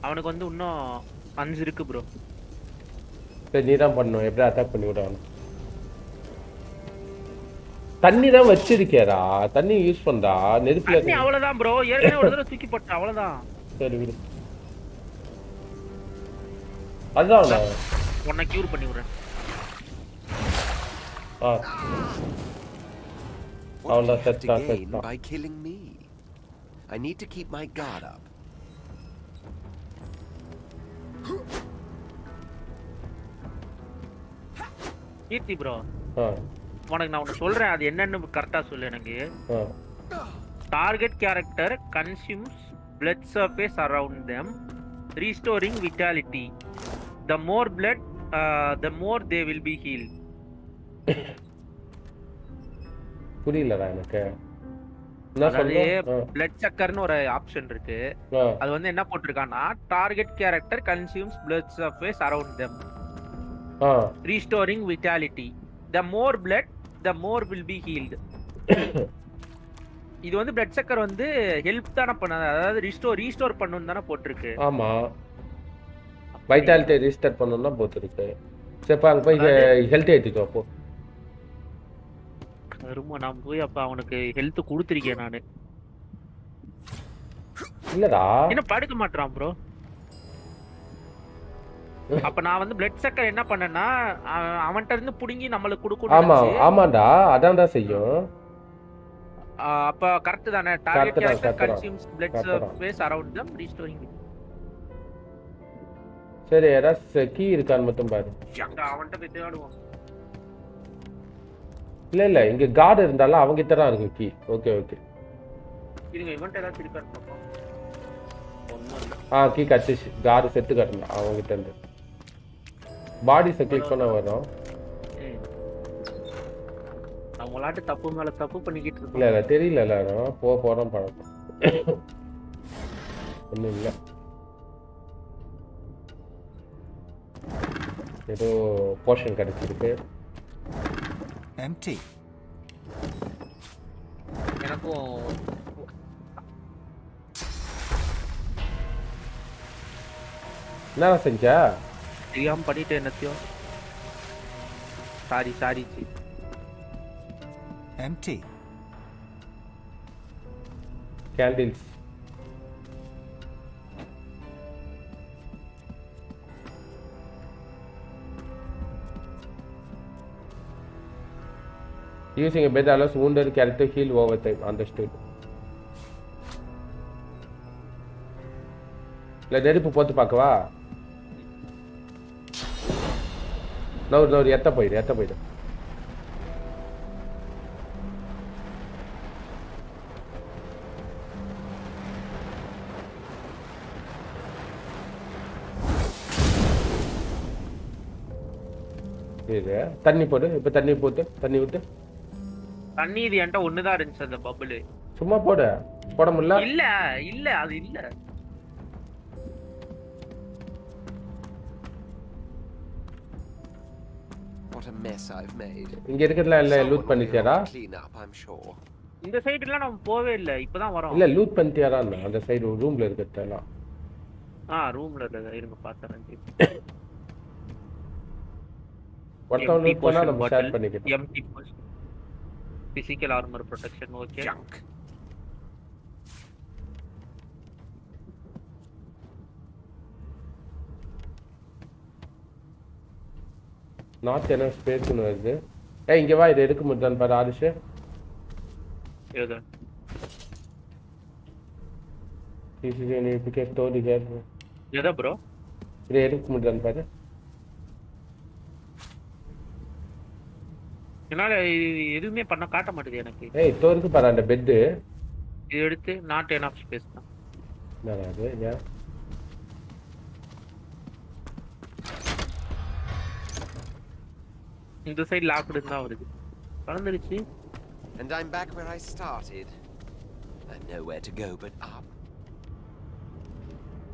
அவனுக்கு வந்து இன்னும் 5 இருக்கு ப்ரோ. சரி நீ தான் பண்ணணும். எப்படி அட்டாக் பண்ணி விட அவனுக்கு? தண்ணி தான் வச்சிருக்கேடா. தண்ணி யூஸ் பண்றா. நெருப்புல தண்ணி அவ்வளவுதான் ப்ரோ. ஏற்கனவே ஒரு தடவை தூக்கி போட்டேன் அவ்வளவுதான். சரி விடு. அதான் உன்னை கியூர் பண்ணி விடுறேன். What do you have to gain by killing me? I need to keep my guard up. Keerthi bro, உனக்கு நான் ஒன்று சொல்றேன், அது என்னன்னு கரெக்டா சொல்லு எனக்கு. Target character consumes blood surface around them, restoring vitality. The more blood, the more they will be healed. புரியலடா எனக்கு. blood suckerனு ஒரு ஆப்ஷன் இருக்கு. அது வந்து என்ன போட்டிருக்கான்னா, target character consumes blood surface around them, restoring vitality. The more blood, the more will be healed. இது வந்து blood sucker வந்து ஹெல்ப் தான பண்ணாது, அதாவது ரீஸ்டோர் பண்ணனும் தான போட்டுருக்கு. ஆமா, வைட்டாலிட்டி ரீஸ்டார்ட் பண்ணனும்னா போட்டுருக்கு. சரி பாருங்க, போய் ஹெல்த் ஏத்திக்கோ போ. கரும, நான் போய் அப்ப அவனுக்கு ஹெல்த் கொடுத்திருக்கேன் நானு. இல்லடா, என்ன படுக்க மாட்டறான் ப்ரோ? அப்ப நான் வந்து blood sucker என்ன பண்ணேன்னா, அவன்ட்ட இருந்து புடிங்கி நமக்கு கொடுக்கணும். ஆமா ஆமாடா, அதான்டா செய்யும். அப்ப கரெக்ட் தானே? Target character consumes blood surface around them, restoring. சரி, எரஸ் கீ இருக்கான்னு மட்டும் பாரு. அவன்ட்ட போய் தேடுவோம். இல்ல இங்க கார்டு இருந்தாலும் அவங்க கிட்ட தான் இருக்கு கீ. ஓகே இருங்க, இவன்ட்ட ஏதாவது திருப்பி பார்ப்போம். ஒண்ணும் இல்ல. கீ கட்டிச்சு, கார்டு செட் கட்டணும் அவங்க கிட்ட இருந்து. பாடிஸை கிளிக் பண்ண வரும். அவங்களாட்டு தப்பு மேல தப்பு பண்ணிக்கிட்டு இருக்கோம். இல்ல தெரியல, எல்லாரும் போறோம் பழக்கம். ஒன்றும் இல்லை, ஏதோ போர்ஷன் கிடைச்சிருக்கு. Empty. எனக்கும் என்ன செஞ்சா தெரியாம பண்ணிட்டு என்னத்தையோ. Sorry. Empty. Candles. Using a bed allows wounded character heal over time. Understood. இல்ல நெருப்பு போட்டு பார்க்கவா? நவுறு எத்த போயிடு. தண்ணி போடு, இப்ப தண்ணி விட்டு. தண்ணி இது என்கிட்ட ஒண்ணுதான் இருந்துச்சு, அந்த பபிள். சும்மா போட முடியல. இல்ல அது இல்ல. What a mess I've made. இங்க இருக்கிறதுல எல்லாம் loot பண்ணிட்டியாடா? Clean up, I'm sure. இந்த சைடுல நம்ம போவே இல்ல, இப்பதான் வரோம். இல்ல லூட் பண்ணிட்டியாடா? அந்த சைடு ரூம்ல இருக்கிறதெல்லாம். ரூம்ல இருங்க பாத்தறேன். ஒருத்தன் லூட் பண்ணா நம்ம ஷேர் பண்ணிக்கலாம். Empty physical armour protection. Okay, not என்ன ஸ்பேஸ்னு வருது. இங்க வா, இதை எடுக்க முடியுதான்னு பாரு ஆரிஷ். ஏதோ எதா ப்ரோ, இதை எடுக்க முடியுதான்னு பாரு. என்னால எதுவுமே பண்ண காட்ட மாட்டேது எனக்கு. இப்போ இருக்கு பாரு அந்த பெட். இது எடுத்து நாட் எனஃப் ஸ்பேஸ் தான். என்னடா அது? ஏன் இந்த சைடு லாக்டு தான் வருது. பறந்துருச்சு. And I'm back where I started. I know where to go but up.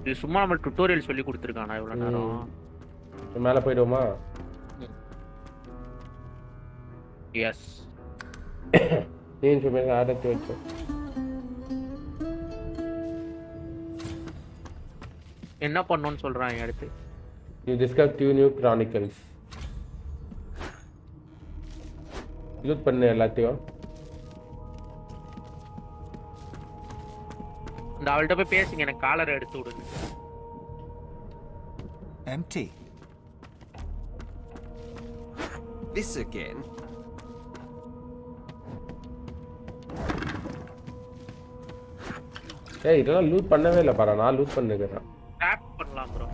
இது சும்மா நம்ம டுட்டோரியல் சொல்லி கொடுத்திருக்கானா இவ்வளவு நேரம். மேல போய்டுவோமா? எஸ். நீ இன்ஃபர்மேஷன் ஆர்டர் வெச்சு. என்ன பண்ணனும்னு சொல்றான் அடுத்து. You discover 2 new chronicles. Loot பண்ணு எல்லாத்தையும். இந்த அவள்கிட்ட போய் பேசுங்க, எனக்கு காலர் எடுத்து விடுங்க. Empty. this again. ஏய் இதெல்லாம் லூட் பண்ணவே இல்ல பாரு நான் லூட் பண்ணிக்கிறேன் டாப் பண்ணலாம் ப்ரோ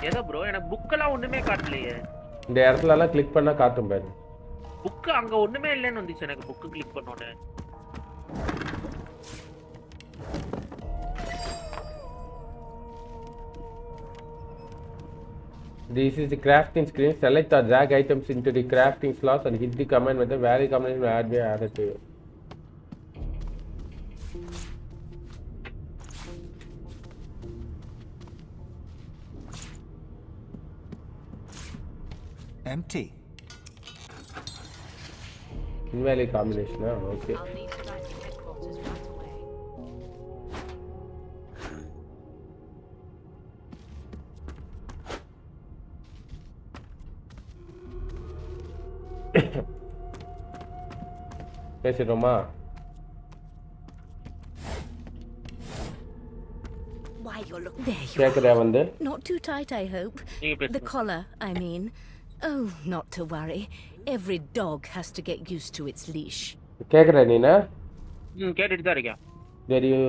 ஏதோ ப்ரோ எனக்கு புக்கெல்லாம் ஒண்ணுமே காட்டலையே இந்த இடத்துல எல்லாம் கிளிக் பண்ணா காட்டும் பாரு புக் அங்க ஒண்ணுமே இல்லன்னு வந்துச்சு எனக்கு புக் கிளிக் பண்ணோனே This is the crafting screen. Select or drag items into the crafting slots and hit the command with the value command will add be added to you. Empty. Invalid combination, okay. I'll need to write to headquarters right away. பேசிடுமா Why you're looking there you கேக்குறா வந்து are. Not too tight, I hope. The collar, I mean. Oh, not to worry. Every dog has to get used to its leash. கேக்குறா நீனா கேட்டுட்டு தான் இருக்கேன் There you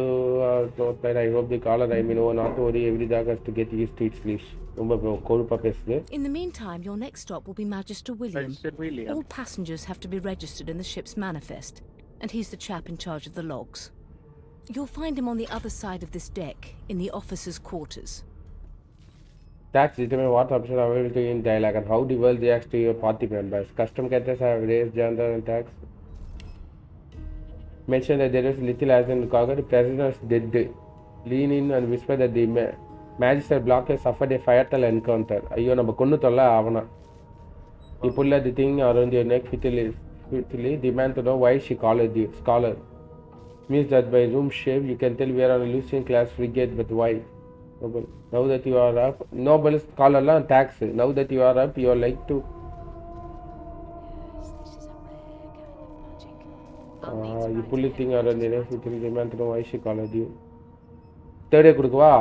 not that I hope the collar I mean oh not to worry every dog has to get used to its leash ரொம்ப கொழுப்பா பேசுது In the meantime, your next stop will be Magister William. Magister William. All passengers have to be registered in the ship's manifest, and he's the chap in charge of the logs. You'll find him on the other side of this deck, in the officers' quarters. Tax determine what options are available to you in dialogue and how the world reacts to your party members. Custom characters have raised gender and tax. Mention that there is little as in the cargo. The prisoner is dead. Lean in and whisper that the magister block has suffered a fatal encounter. ஐயோ நம்ம கொன்னு தொல்ல அவனா. You pull at the thing around your neck fitly demand to know why she called you. Scholar. Means that by room shape you can tell we are on a Lucian class frigate but why? Noble. Now that you are up, noble scholar la tax. Now that you are up, you are like to. Yes, this is a rare kind of magic. You pull the thing around your neck fitly demand to know why she called you. Third கொடுக்கவா?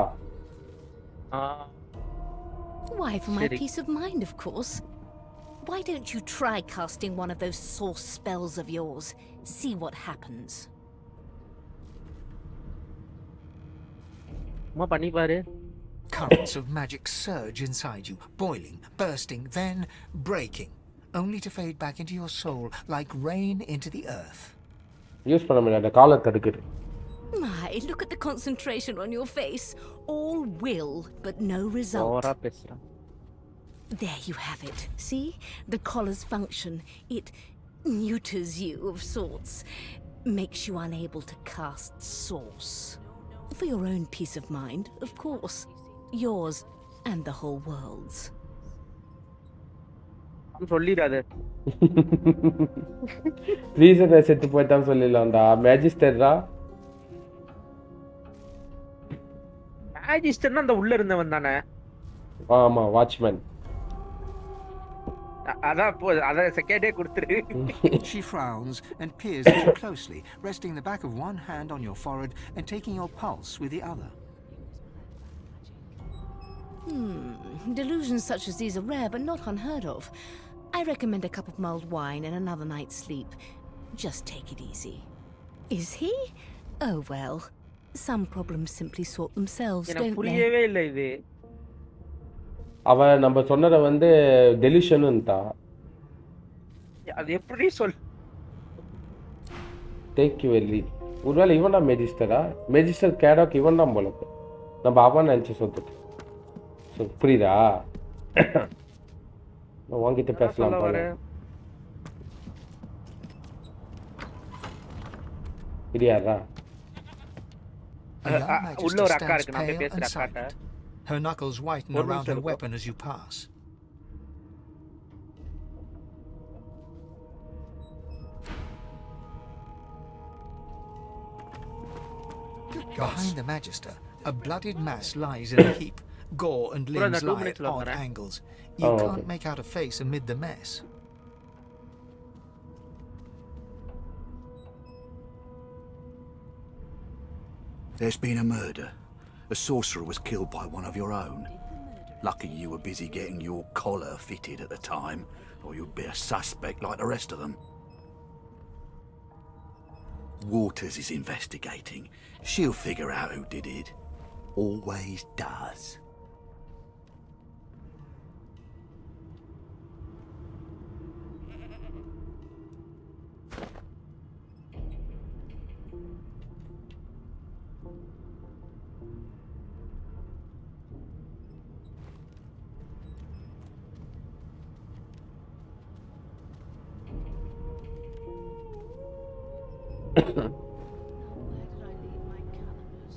Why, for my City. peace of mind, of course. Why don't you try casting one of those source spells of yours? See what happens. அம்மா பண்ணி பாரு Currents of magic surge inside you, boiling, bursting, then breaking, only to fade back into your soul like rain into the earth. Use பண்ண முடியல காலை தடுக்குது. My, look at the concentration on your face. All will, but no result. ஓவரா பேசுறான் There you have it. See? The collar's function. It neuters you of sorts. Makes you unable to cast source. For your own peace of mind, of course. Yours and the whole world's. சொல்லிடாத ரீசன் செத்து போய்தான் சொல்லிடலாம்டா மேஜிஸ்டர்டா மேஜிஸ்டர்னா அந்த உள்ள இருந்தவன் தானே ஆமா வாட்ச்மேன் அதான் அத செகண்டே கொடுத்துரு She frowns and peers at you closely, resting the back of one hand on your forehead and taking your pulse with the other. Delusions such as these are rare, but not unheard of. I recommend a cup of mulled wine and another night's sleep. Just take it easy. Is he? Oh well. Some problems simply sort themselves, எனக்கு don't they? புரியவே இல்ல இது அவ நம்ம சொன்னத வந்து டெலிஷன்னுட்டா அது எப்படி சொல் டேக் யூ வெல்லி ஒருவேளை இவன் தான் மேஜிஸ்டரா மேஜிஸ்டர் கேடாக் இவன் தான் போல நம்ம அவன் நினச்சி சொல்லிட்டு புரியுதா வாங்கிட்டு பேசலாம் போல புரியாதா A young உள்ள ஒரு magister அக்கா stands இருக்கு நான் போய் pale பேசுற and அக்காட்ட silent. Her knuckles whiten One around her minute. weapon as you pass. Behind the magister, a bloodied mass lies in a heap. Gore and Bro, limbs na 2 lie minutes at long, odd right? angles. You Oh, can't okay. make out a face amid the mess. There's been a murder. A sorcerer was killed by one of your own. Lucky you were busy getting your collar fitted at the time, or you'll be a suspect like the rest of them. Waters is investigating. She'll figure out who did it. Always does. Where did I leave my calibers?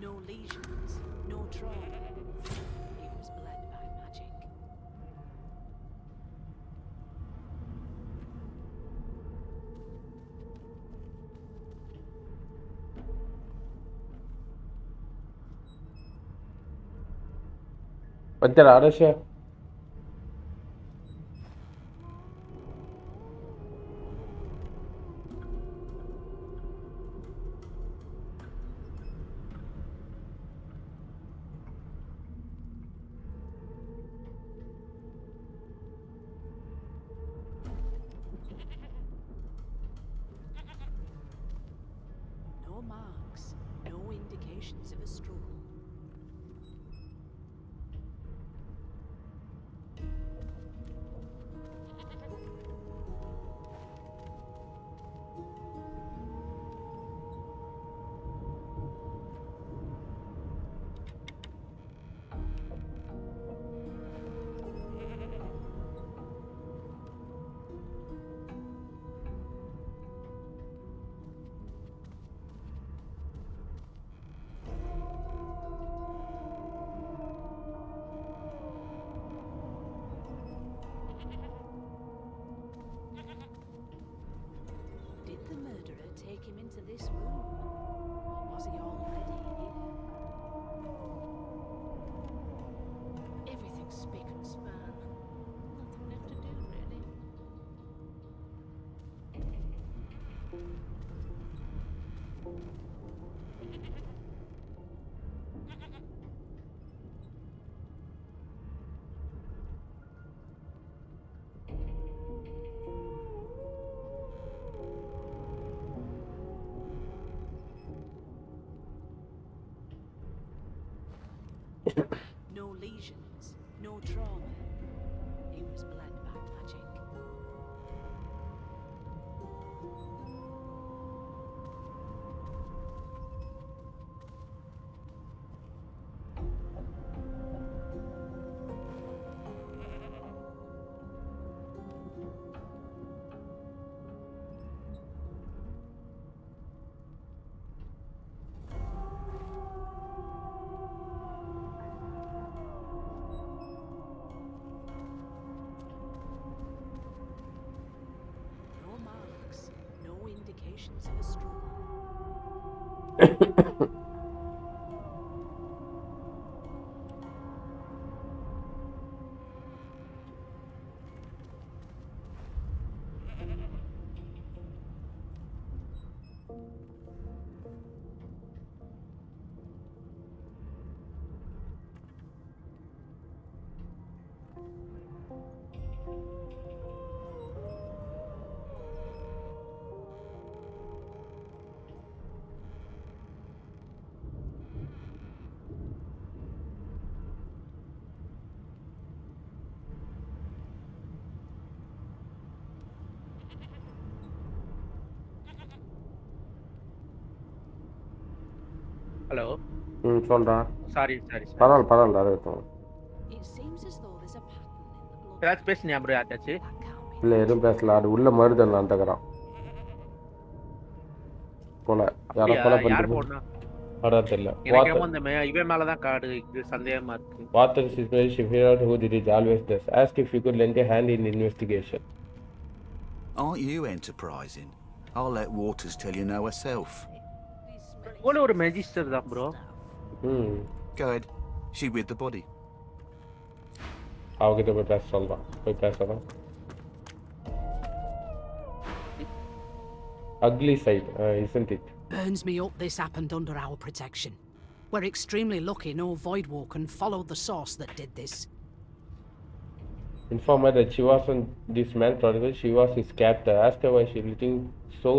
No lesions, no trauma. He was bled by magic. But Arasha. No marks, no indications of a struggle. Did the murderer take him into this room? Or was he already here? Everything's spick and span. Nothing left to do, really. No lesions, no trauma. He was bled by magic. No marks, no indications of a struggle. Hello. சொல்றா Sorry. பரவாயில்ல அது இருக்கும். It seems as though there's a pattern in the blood. ஏதாச்சும் பேசுனியா ப்ரோ யார்ட்டாச்சு? That can't be. இல்லை எதுவும் பேசல, அது உள்ள மருதல் நடந்துக்கிறான் போல. யாரோ கொலை யார் பண்ணிட்டு போடணும்? வராது தெரியல. எனக்கு என்னமோ இந்த இவன் மேலதான் காடு இது சந்தேகமா இருக்கு. Water situation, she figured out who did it, always does. Ask if you could lend a hand in investigation. Aren't you enterprising? I'll let Waters tell you no herself. இவ்வளோ ஒரு மெஜிஸ்டர் தான் bro. Go ahead. She with the body. அவகிட்ட போய் பேச சொல்றான். போய் பேசுறான். Ugly sight, isn't it? Burns me up this happened under our protection. We're extremely lucky no Voidwalker followed the source that did this. Inform her that she wasn't this man's prodigal, she was his captor. Ask her why she looking so.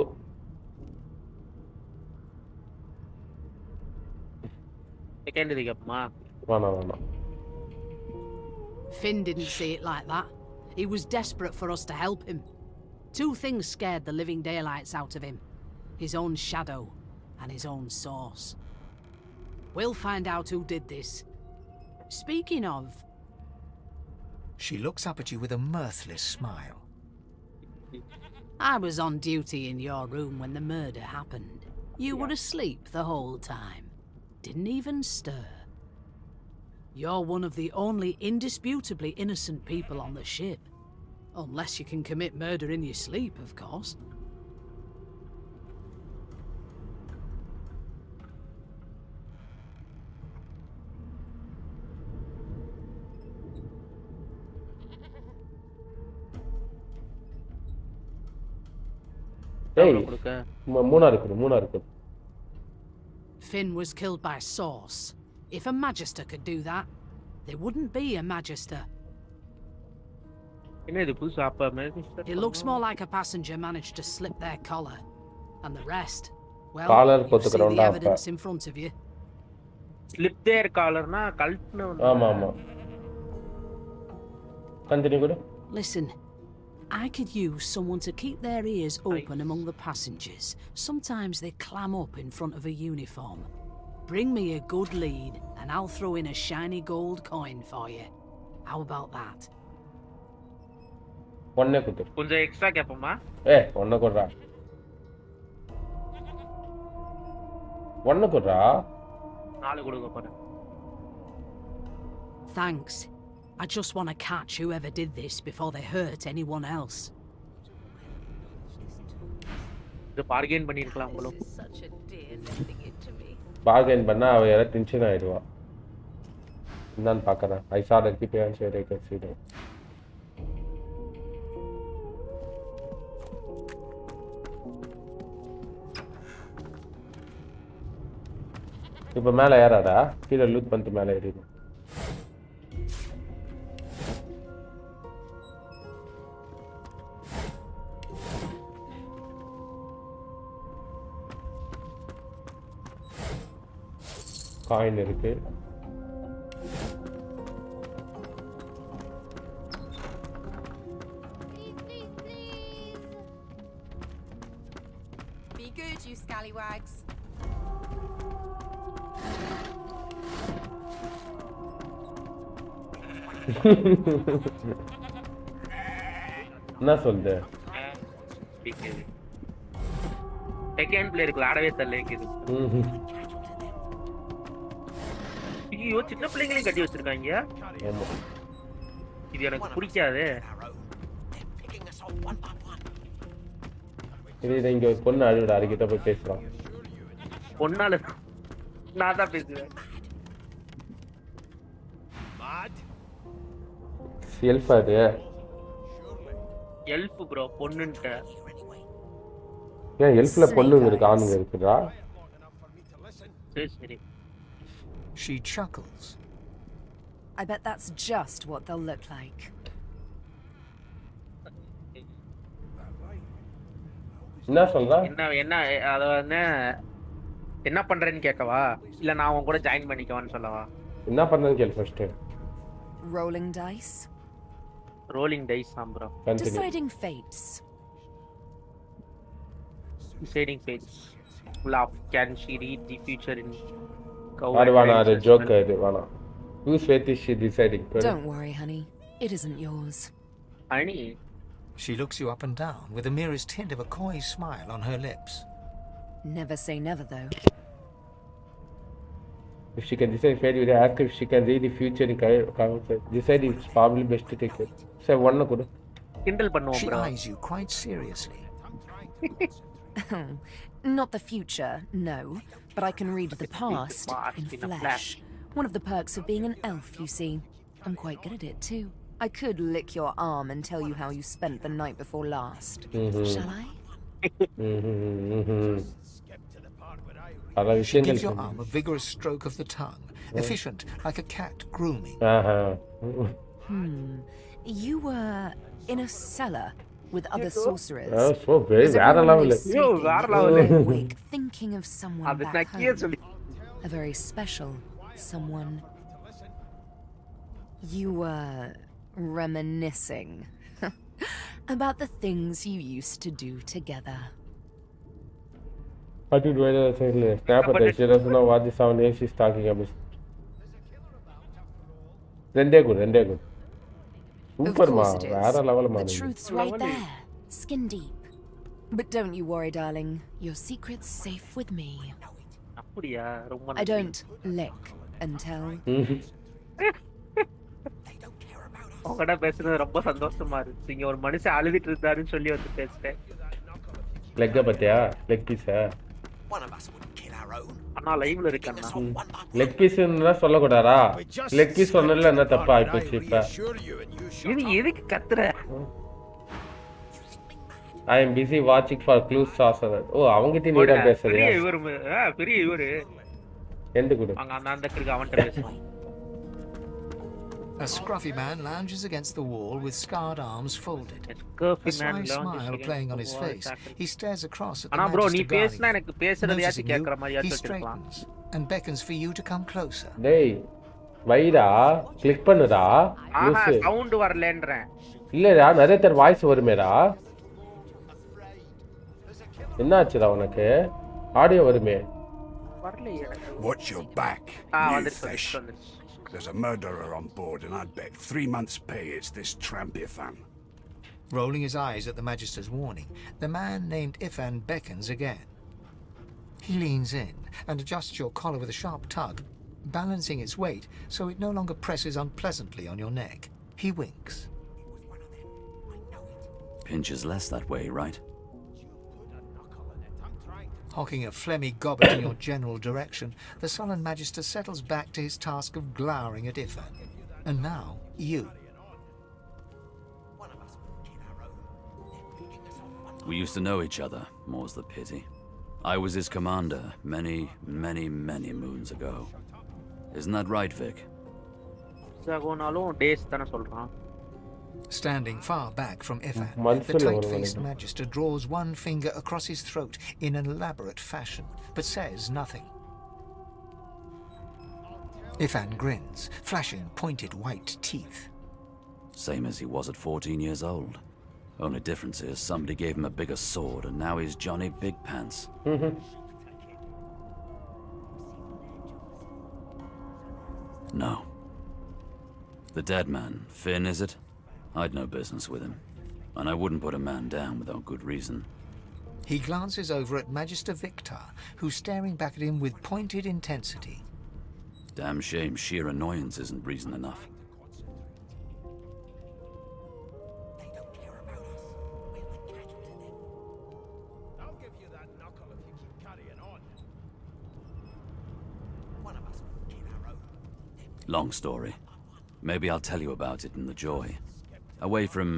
Secondary கேப்பமா வேணாம். Finn didn't say it like that. He was desperate for us to help him. Two things scared the living daylights out of him. His own shadow and his own source. We'll find out who did this. Speaking of... She looks up at you with a mirthless smile. I was on duty in your room when the murder happened. You were asleep the whole time. Didn't even stir. You're one of the only indisputably innocent people on the ship. Unless you can commit murder in your sleep, of course. Hey, மூணா இருக்கு. Finn was killed by Source. If a Magister could do that, there wouldn't be a Magister. என்ன இது புதுசா அப்ப Magister? It looks more like a passenger managed to slip their collar. And the rest, well, Collar you see the போட்டுக்கறோம்டா evidence in front of you. Slip their collarனா கழட்டுன ஆமா. Continue good. Listen, I could use someone to keep their ears open among the passengers. Sometimes they clam up in front of a uniform. Bring me a good lead, and I'll throw in a shiny gold coin for you. How about that? ஒண்ணே குத்து. கொஞ்சம் எக்ஸ்ட்ரா கேப்பமா? ஒண்ணே குடுறா. ஒண்ணே குடுறா. 4 கொடுக்க போறேன். Thanks. I just want to catch whoever did this before they hurt anyone else. இது பார்கெயின் பண்ணிருக்கலாம் போல. பார்கெயின் பண்ணா அவ யார டென்ஷன் ஆயிடுவா. நான் பார்க்கறேன். I saw that people and share I can see that. இப்ப மேல ஏறாடா. கீழ லூட் பண்ணிட்டு மேல ஏறிடு. காயின் இருக்கு. Be good, you scallywags. என்ன சொல்லுது? செகண்ட் பிளேயருக்கு ஆடவே தெரியல இருக்குது. ஐயோ சின்ன பிள்ளைங்களையும் கட்டி வச்சிருக்காங்க. ஆமா. இது எனக்கு பிடிக்காது. இது இங்க ஒரு பொண்ணு அழுவுடா. அதுகிட்ட போய் பேசுறான். பொண்ணால நான் தான் பேசுறேன். எல்ஃப் அது. எல்ஃப் ப்ரோ பொண்ணுன்ட்ட. ஏன் எல்ஃப்ல பொண்ணுங்க இருக்கு ஆணுங்க இருக்குடா? சரி. She chuckles. I bet that's just what they'll look like. என்ன சொல்றா? என்ன அத வந்து என்ன பண்றேன்னு கேட்கவா இல்ல நான் உன் கூட ஜாயின் பண்ணிக்கவான்னு சொல்லவா? என்ன பண்றேன்னு கேளு first. Rolling dice. Rolling dice bro. Deciding fates. Deciding fates. Love, can she read the future in Arvana the joker Arvana. Whose fate is she deciding? Don't worry, honey. It isn't yours. Honey. She looks you up and down with the merest hint of a coy smile on her lips. Never say never, though. If she can decide fate, you ask if she can read the future in council. Decide it's probably best to take it. Say one na kudu. Kindle பண்ணுவோம் She bro. eyes you quite seriously. Not the future, no, but I can read the past in flesh. One of the perks of being an elf, you see. I'm quite good at it too. I could lick your arm and tell you how you spent the night before last. Shall I? She gives your arm a vigorous stroke of the tongue, efficient like a cat grooming. You were in a cellar with other sorcerers. So very Was வேற everyone level. there sleeping, வேற or were level. they awake thinking of someone அது back நக்கியே home? சொல்லி A very special someone. You were reminiscing about the things you used to do together. I did wait a second. Snap at she doesn't know what the sound is she's talking about. Rende good. Of Super ma, course it வேற is. level The man. truth's right there, skin deep. But don't you worry, darling. Your secret's safe with me. அப்படியா ரொம்ப I don't lick and tell. உங்ககிட்ட பேசுறது ரொம்ப சந்தோஷமா இருக்கு. இங்க ஒரு மனுஷன் அழுதுட்டு இருந்தாருன்னு சொல்லி வந்து பேசிட்டேன். லெக்க பத்தியா லெக் பீஸ் அண்ணா லைவ்ல இருக்கேன்னா லெக் பீஸ்னா சொல்லக்கூடாதா லெக் பீஸ் சொன்னதுல என்ன தப்பா ஆயிப்போச்சு இப்ப இது எதுக்கு கத்துற I am busy watching for clues sorcerer. ஓ அவங்கிட்ட நீடா பேசுறியா பெரிய இவரு எந்த குடு அங்க அந்த கிருக்கு அவன்ட்ட பேசுவான் A scruffy man lounges against the wall with scarred arms folded. A sly smile playing on his face. He stares across at the Ana bro, Magister நீ பேசினா எனக்கு Guardian. பேசுறதையாச்சு Noticing கேக்குற you, மாதிரியாச்சு he வச்சிருக்கலாம். straightens and beckons for you to come closer. டேய் வைடா கிளிக் பண்ணுடா ஆஹா சவுண்ட் வரலன்றேன். இல்லடா நிறைய தடவை வாய்ஸ் வருமேடா. என்னாச்சுடா உனக்கு ஆடியோ வருமே. வரலையே எனக்கு. Watch your back. வந்துருச்சு. There's a murderer on board, and I'd bet 3 months' pay it's this tramp Ifan. Rolling his eyes at the Magister's warning, the man named Ifan beckons again. He leans in and adjusts your collar with a sharp tug, balancing its weight so it no longer presses unpleasantly on your neck. He winks. Pinches less that way, right? Hocking a phlegmy gobbet in your general direction, the sullen Magister settles back to his task of glowering at Ifan. And now, you. We used to know each other, more's the pity. I was his commander many moons ago. Isn't that right, Vic? சகோனாலும் டேஸ் தான சொல்றான். Standing far back from Ifan, the tight-faced Magister draws one finger across his throat in an elaborate fashion, but says nothing. Ifan grins, flashing pointed white teeth. Same as he was at 14 years old. Only difference is somebody gave him a bigger sword and now he's Johnny Big Pants. No. The dead man, Finn, is it? I'd no business with him. And I wouldn't put a man down without good reason. He glances over at Magister Victor, who's staring back at him with pointed intensity. Damn shame sheer annoyance isn't reason enough. Long story. Maybe I'll tell you about it in the Joy. Away from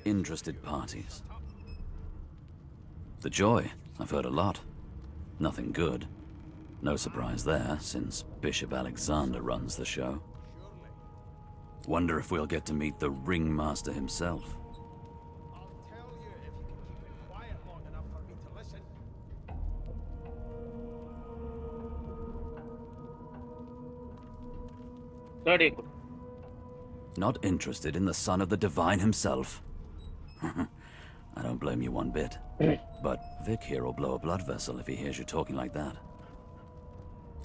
interested parties. The Joy? I've heard a lot. Nothing good. No surprise there, since Bishop Alexander runs the show. Wonder if we'll get to meet the ringmaster himself. Not interested in the son of the divine himself. I don't blame you one bit. But Vic here will blow a blood vessel if he hears you talking like that.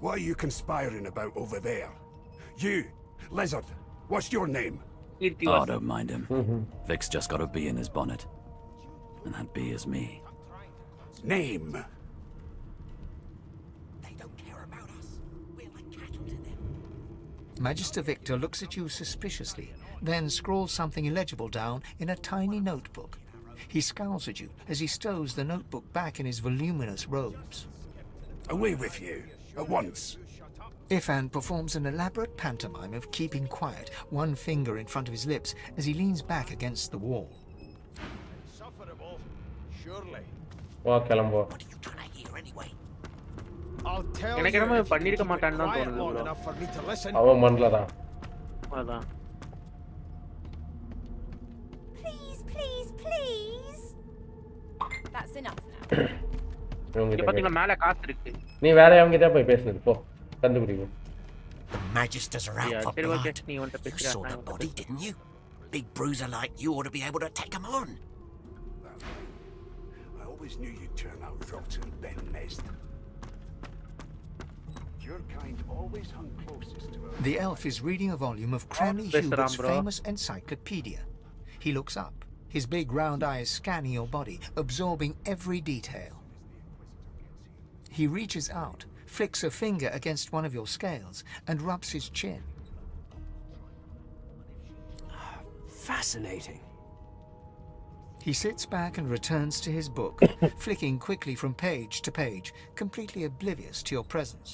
What are you conspiring about over there? You, Lizard, what's your name? Oh, don't mind him. Vic's just got a bee in his bonnet. And that bee is me. Name? Magister Victor looks at you suspiciously, then scrawls something illegible down in a tiny notebook. He scowls at you as he stows the notebook back in his voluminous robes. Away with you, at once. Ifan performs an elaborate pantomime of keeping quiet, one finger in front of his lips as he leans back against the wall. What are you trying to hear anyway? I'll tell எனக்கு you என்னமோ if you can பண்ணிருக்க keep it மாட்டான்னு தான் quiet தோணுது long bro. enough for me to listen. அவன் பண்ணலடா. அதான். Please, please, please. That's enough now. இங்க பாத்தீங்களா மேல காசு இருக்கு. நீ வேற அவங்க கிட்ட போய் பேசுறது போ. கண்டுபிடிங்க. The Magisters are out for சரி ஓகே blood. நீ வந்து You பேசுறியா? saw the body, didn't you? Big bruiser like you ought to be able to take him on. I always knew you'd turn out rotten, Ben Nest. Your kind always hung closest to her. The elf is reading a volume of Cranley Mr. Hubert's Ambro. famous encyclopedia. He looks up, his big round eyes scanning your body, absorbing every detail. He reaches out, flicks a finger against one of your scales, and rubs his chin. Fascinating. He sits back and returns to his book, flicking quickly from page to page, completely oblivious to your presence.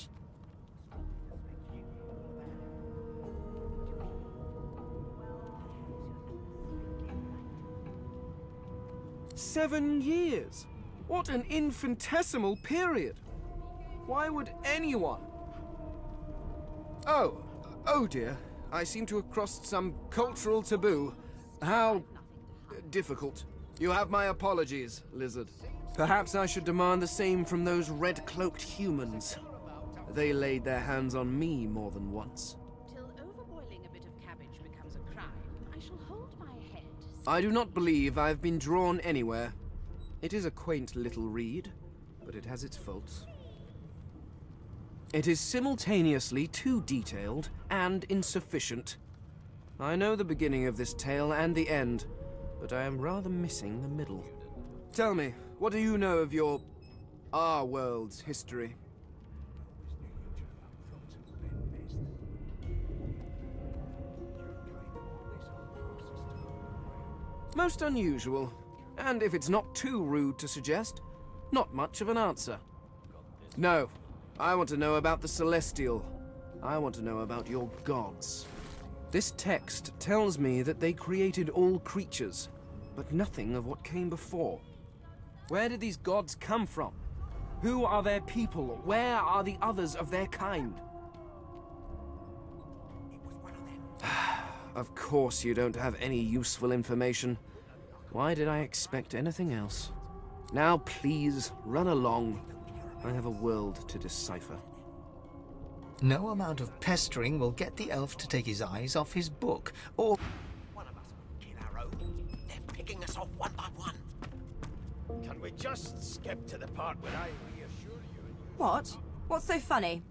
"7 years. What an infinitesimal period. Why would anyone... Oh dear. I seem to have crossed some cultural taboo. How difficult. You have my apologies, Lizard. Perhaps I should demand the same from those red-cloaked humans. They laid their hands on me more than once. Till overboiling a bit of cabbage becomes a crime, I shall hold my head. I do not believe I've been drawn anywhere. It is a quaint little read, but it has its faults. It is simultaneously too detailed and insufficient. I know the beginning of this tale and the end, but I am rather missing the middle. Tell me, what do you know of our world's history? Most unusual, and if it's not too rude to suggest, not much of an answer. No, I want to know about the Celestial. I want to know about your gods. This text tells me that they created all creatures, but nothing of what came before. Where did these gods come from? Who are their people? Where are the others of their kind? Of course you don't have any useful information. Why did I expect anything else? Now please, run along. I have a world to decipher. No amount of pestering will get the elf to take his eyes off his book, or... One of us will kill our own. They're picking us off one by one. Can we just skip to the part where I reassure you? What? What's so funny?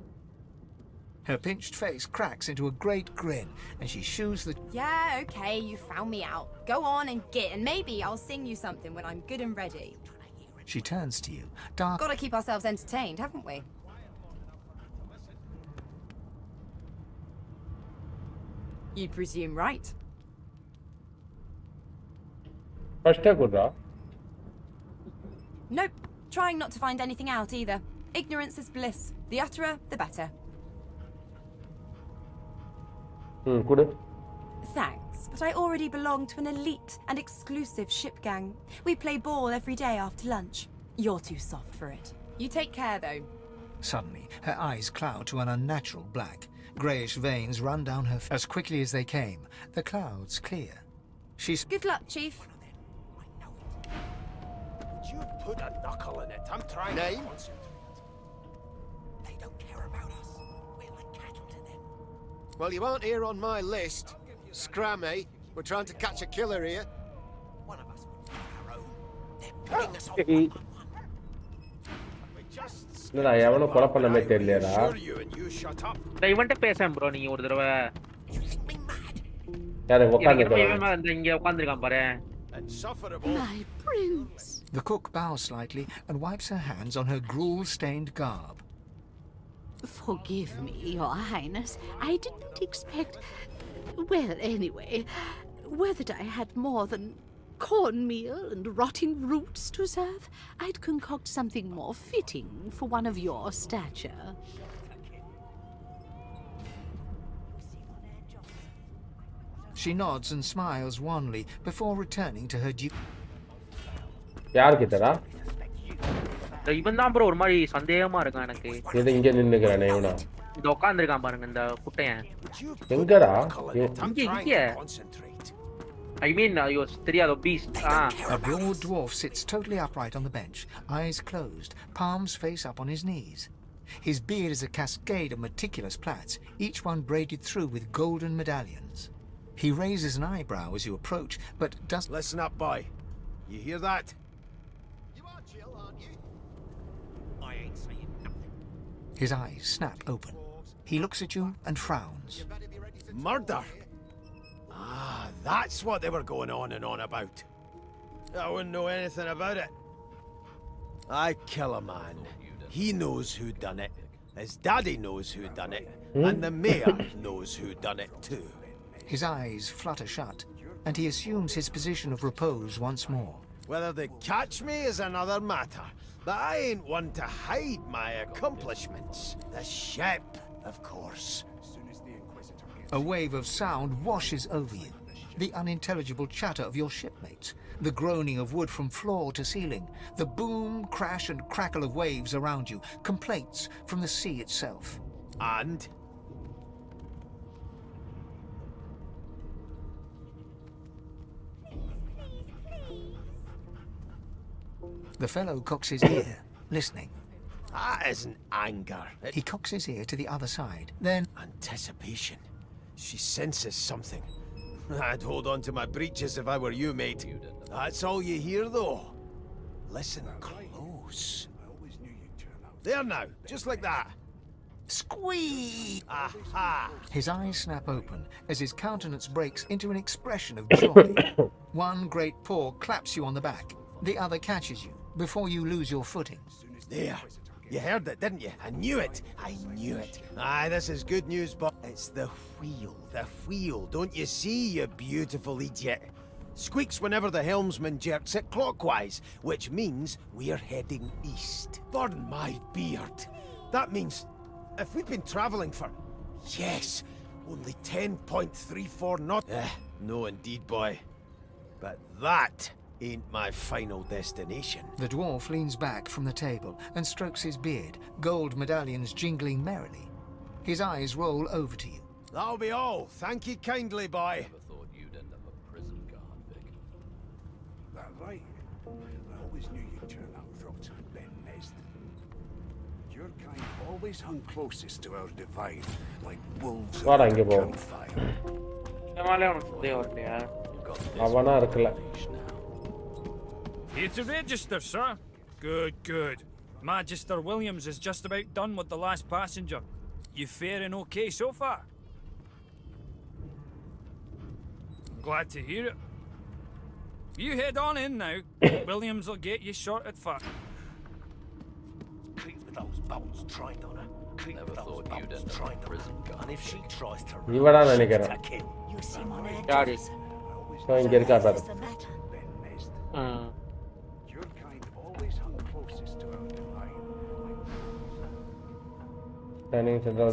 Her pinched face cracks into a great grin, and she shoos the... Yeah, okay, you found me out. Go on and git, and maybe I'll sing you something when I'm good and ready. She turns to you, dark... Gotta keep ourselves entertained, haven't we? You'd presume right. ஃபர்ஸ்டே குட்ரா. Nope. Trying not to find anything out either. Ignorance is bliss. The utterer, the better. குடு. Thanks, but I already belong to an elite and exclusive ship gang. We play ball every day after lunch. You're too soft for it. You take care, though. Suddenly, her eyes cloud to an unnatural black. Greyish veins run down her face. As quickly as they came, the clouds clear. She's... Good luck, Chief. Would you put a knuckle in it? I'm trying to concentrate. They don't care about us. We're like cattle to them. Well, you aren't here on my list. Scrammy. We're trying to catch a killer here. One of us will kill our own. They're picking us off one by one. என்னடா எவனோ கொலை பண்ணமே தெரியலடா. டேய் இவன்ட்ட பேசேன் bro நீ ஒரு தடவை. யாரே உட்கார்ந்திருக்கான். இங்க உட்கார்ந்திருக்கான் பாரு. My prince. The cook bows slightly and wipes her hands on her gruel-stained garb. Forgive me, Your Highness. I didn't expect... Well, anyway, whether I had more than cornmeal and rotting roots to serve, I'd concoct something more fitting for one of your stature. She nods and smiles wanly before returning to her duty. யார் கிட்டடா? இவன் தான் ப்ரோ ஒரு மாதிரி சந்தேகமா இருக்கான் எனக்கு. இது இங்க நின்னுக்கிறானே இவனா? இந்த உட்கார்ந்திருக்கான் பாருங்க இந்த குட்டையன். எங்கடா? இங்க. I mean, தெரியாதோ beast. A broad dwarf sits totally upright on the bench, eyes closed, palms face up on his knees. His beard is a cascade of meticulous plaits, each one braided through with golden medallions. He raises an eyebrow as you approach, but doesn't... Listen up, boy. You hear that? You are Jill, aren't you? I ain't saying nothing. His eyes snap open. He looks at you and frowns. Murder? Ah, that's what they were going on and on about. I wouldn't know anything about it. I kill a man. He knows who done it. His daddy knows who done it. And the mayor knows who done it too. His eyes flutter shut, and he assumes his position of repose once more. Whether they catch me is another matter. But I ain't one to hide my accomplishments. The ship, of course. A wave of sound washes over you. The unintelligible chatter of your shipmates, the groaning of wood from floor to ceiling, the boom, crash and crackle of waves around you, complaints from the sea itself. And? The fellow cocks his ear, listening. That isn't anger. He cocks his ear to the other side, then... Anticipation. She senses something. I'd hold on to my breeches if I were you, mate. That's all you hear, though. Listen close. There now, just like that. Squeak! Aha! His eyes snap open as his countenance breaks into an expression of joy. One great paw claps you on the back. The other catches you before you lose your footing. There. You heard it, didn't you? I knew it. I knew it. Aye, this is good news, but it's the wheel. The wheel. Don't you see, you beautiful idiot? Squeaks whenever the helmsman jerks it clockwise, which means we're heading east. Burn my beard. That means if we've been traveling for, yes, only 10.34 knots. No indeed, boy. But that ain't my final destination. The dwarf leans back from the table and strokes his beard, gold medallions jingling merrily. His eyes roll over to you. That'll be all. Thank you kindly, boy. Never thought you'd end up a prison guard, Vic. That right? I always knew you'd turn out rot, Ben Nest. Your kind always hung closest to our divide, like wolves around a campfire. அவனா இருக்கல. Here to register, sir. Good, good. Magister Williams is just about done with the last passenger. You faring okay so far? Glad to hear it. You head on in now. Williams will get you sorted for. Keep with those bolts trained on her. Keep with those bolts trained on her. And if she tries to இவடா நினைக்கிறேன். You seem on edge. யாரு? ஸோ இங்க இருக்கா பாரு. Your kind always hung closest to our divide.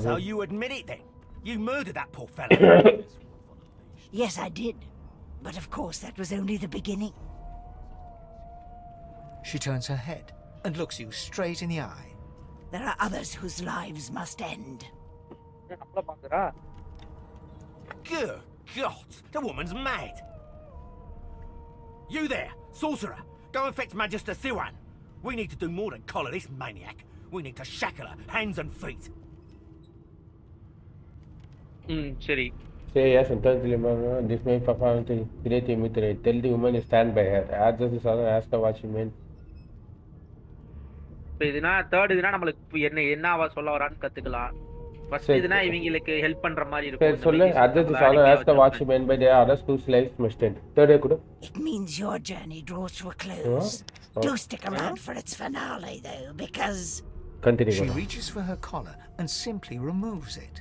So you admit it then? You murdered that poor fella? Yes, I did. But of course, that was only the beginning. She turns her head and looks you straight in the eye. There are others whose lives must end. Good God, the woman's mad. You there, sorcerer, go and fetch Magister Siwan. We need to do more than collar this maniac. We need to shackle her, hands and feet. சரி. Say yes and tell the woman this may perform to create a mystery. Tell the woman to stand by her. Ask the other, ask her what she meant. இப்போ இதுனா தேர்ட் இதுனா நம்மளுக்கு என்ன அவ சொல்ல வரான்னு கத்துக்கலாம். ஃபர்ஸ்ட் இதுனா இவங்களுக்கு ஹெல்ப் பண்ற மாதிரி இருக்கும். சரி சொல்லு. Ask the other, ask her what she meant by the others whose lives must end. Third kudu. It means your journey draws to a close. Do stick around for its finale, though, because... Continue. She reaches for her collar and simply removes it.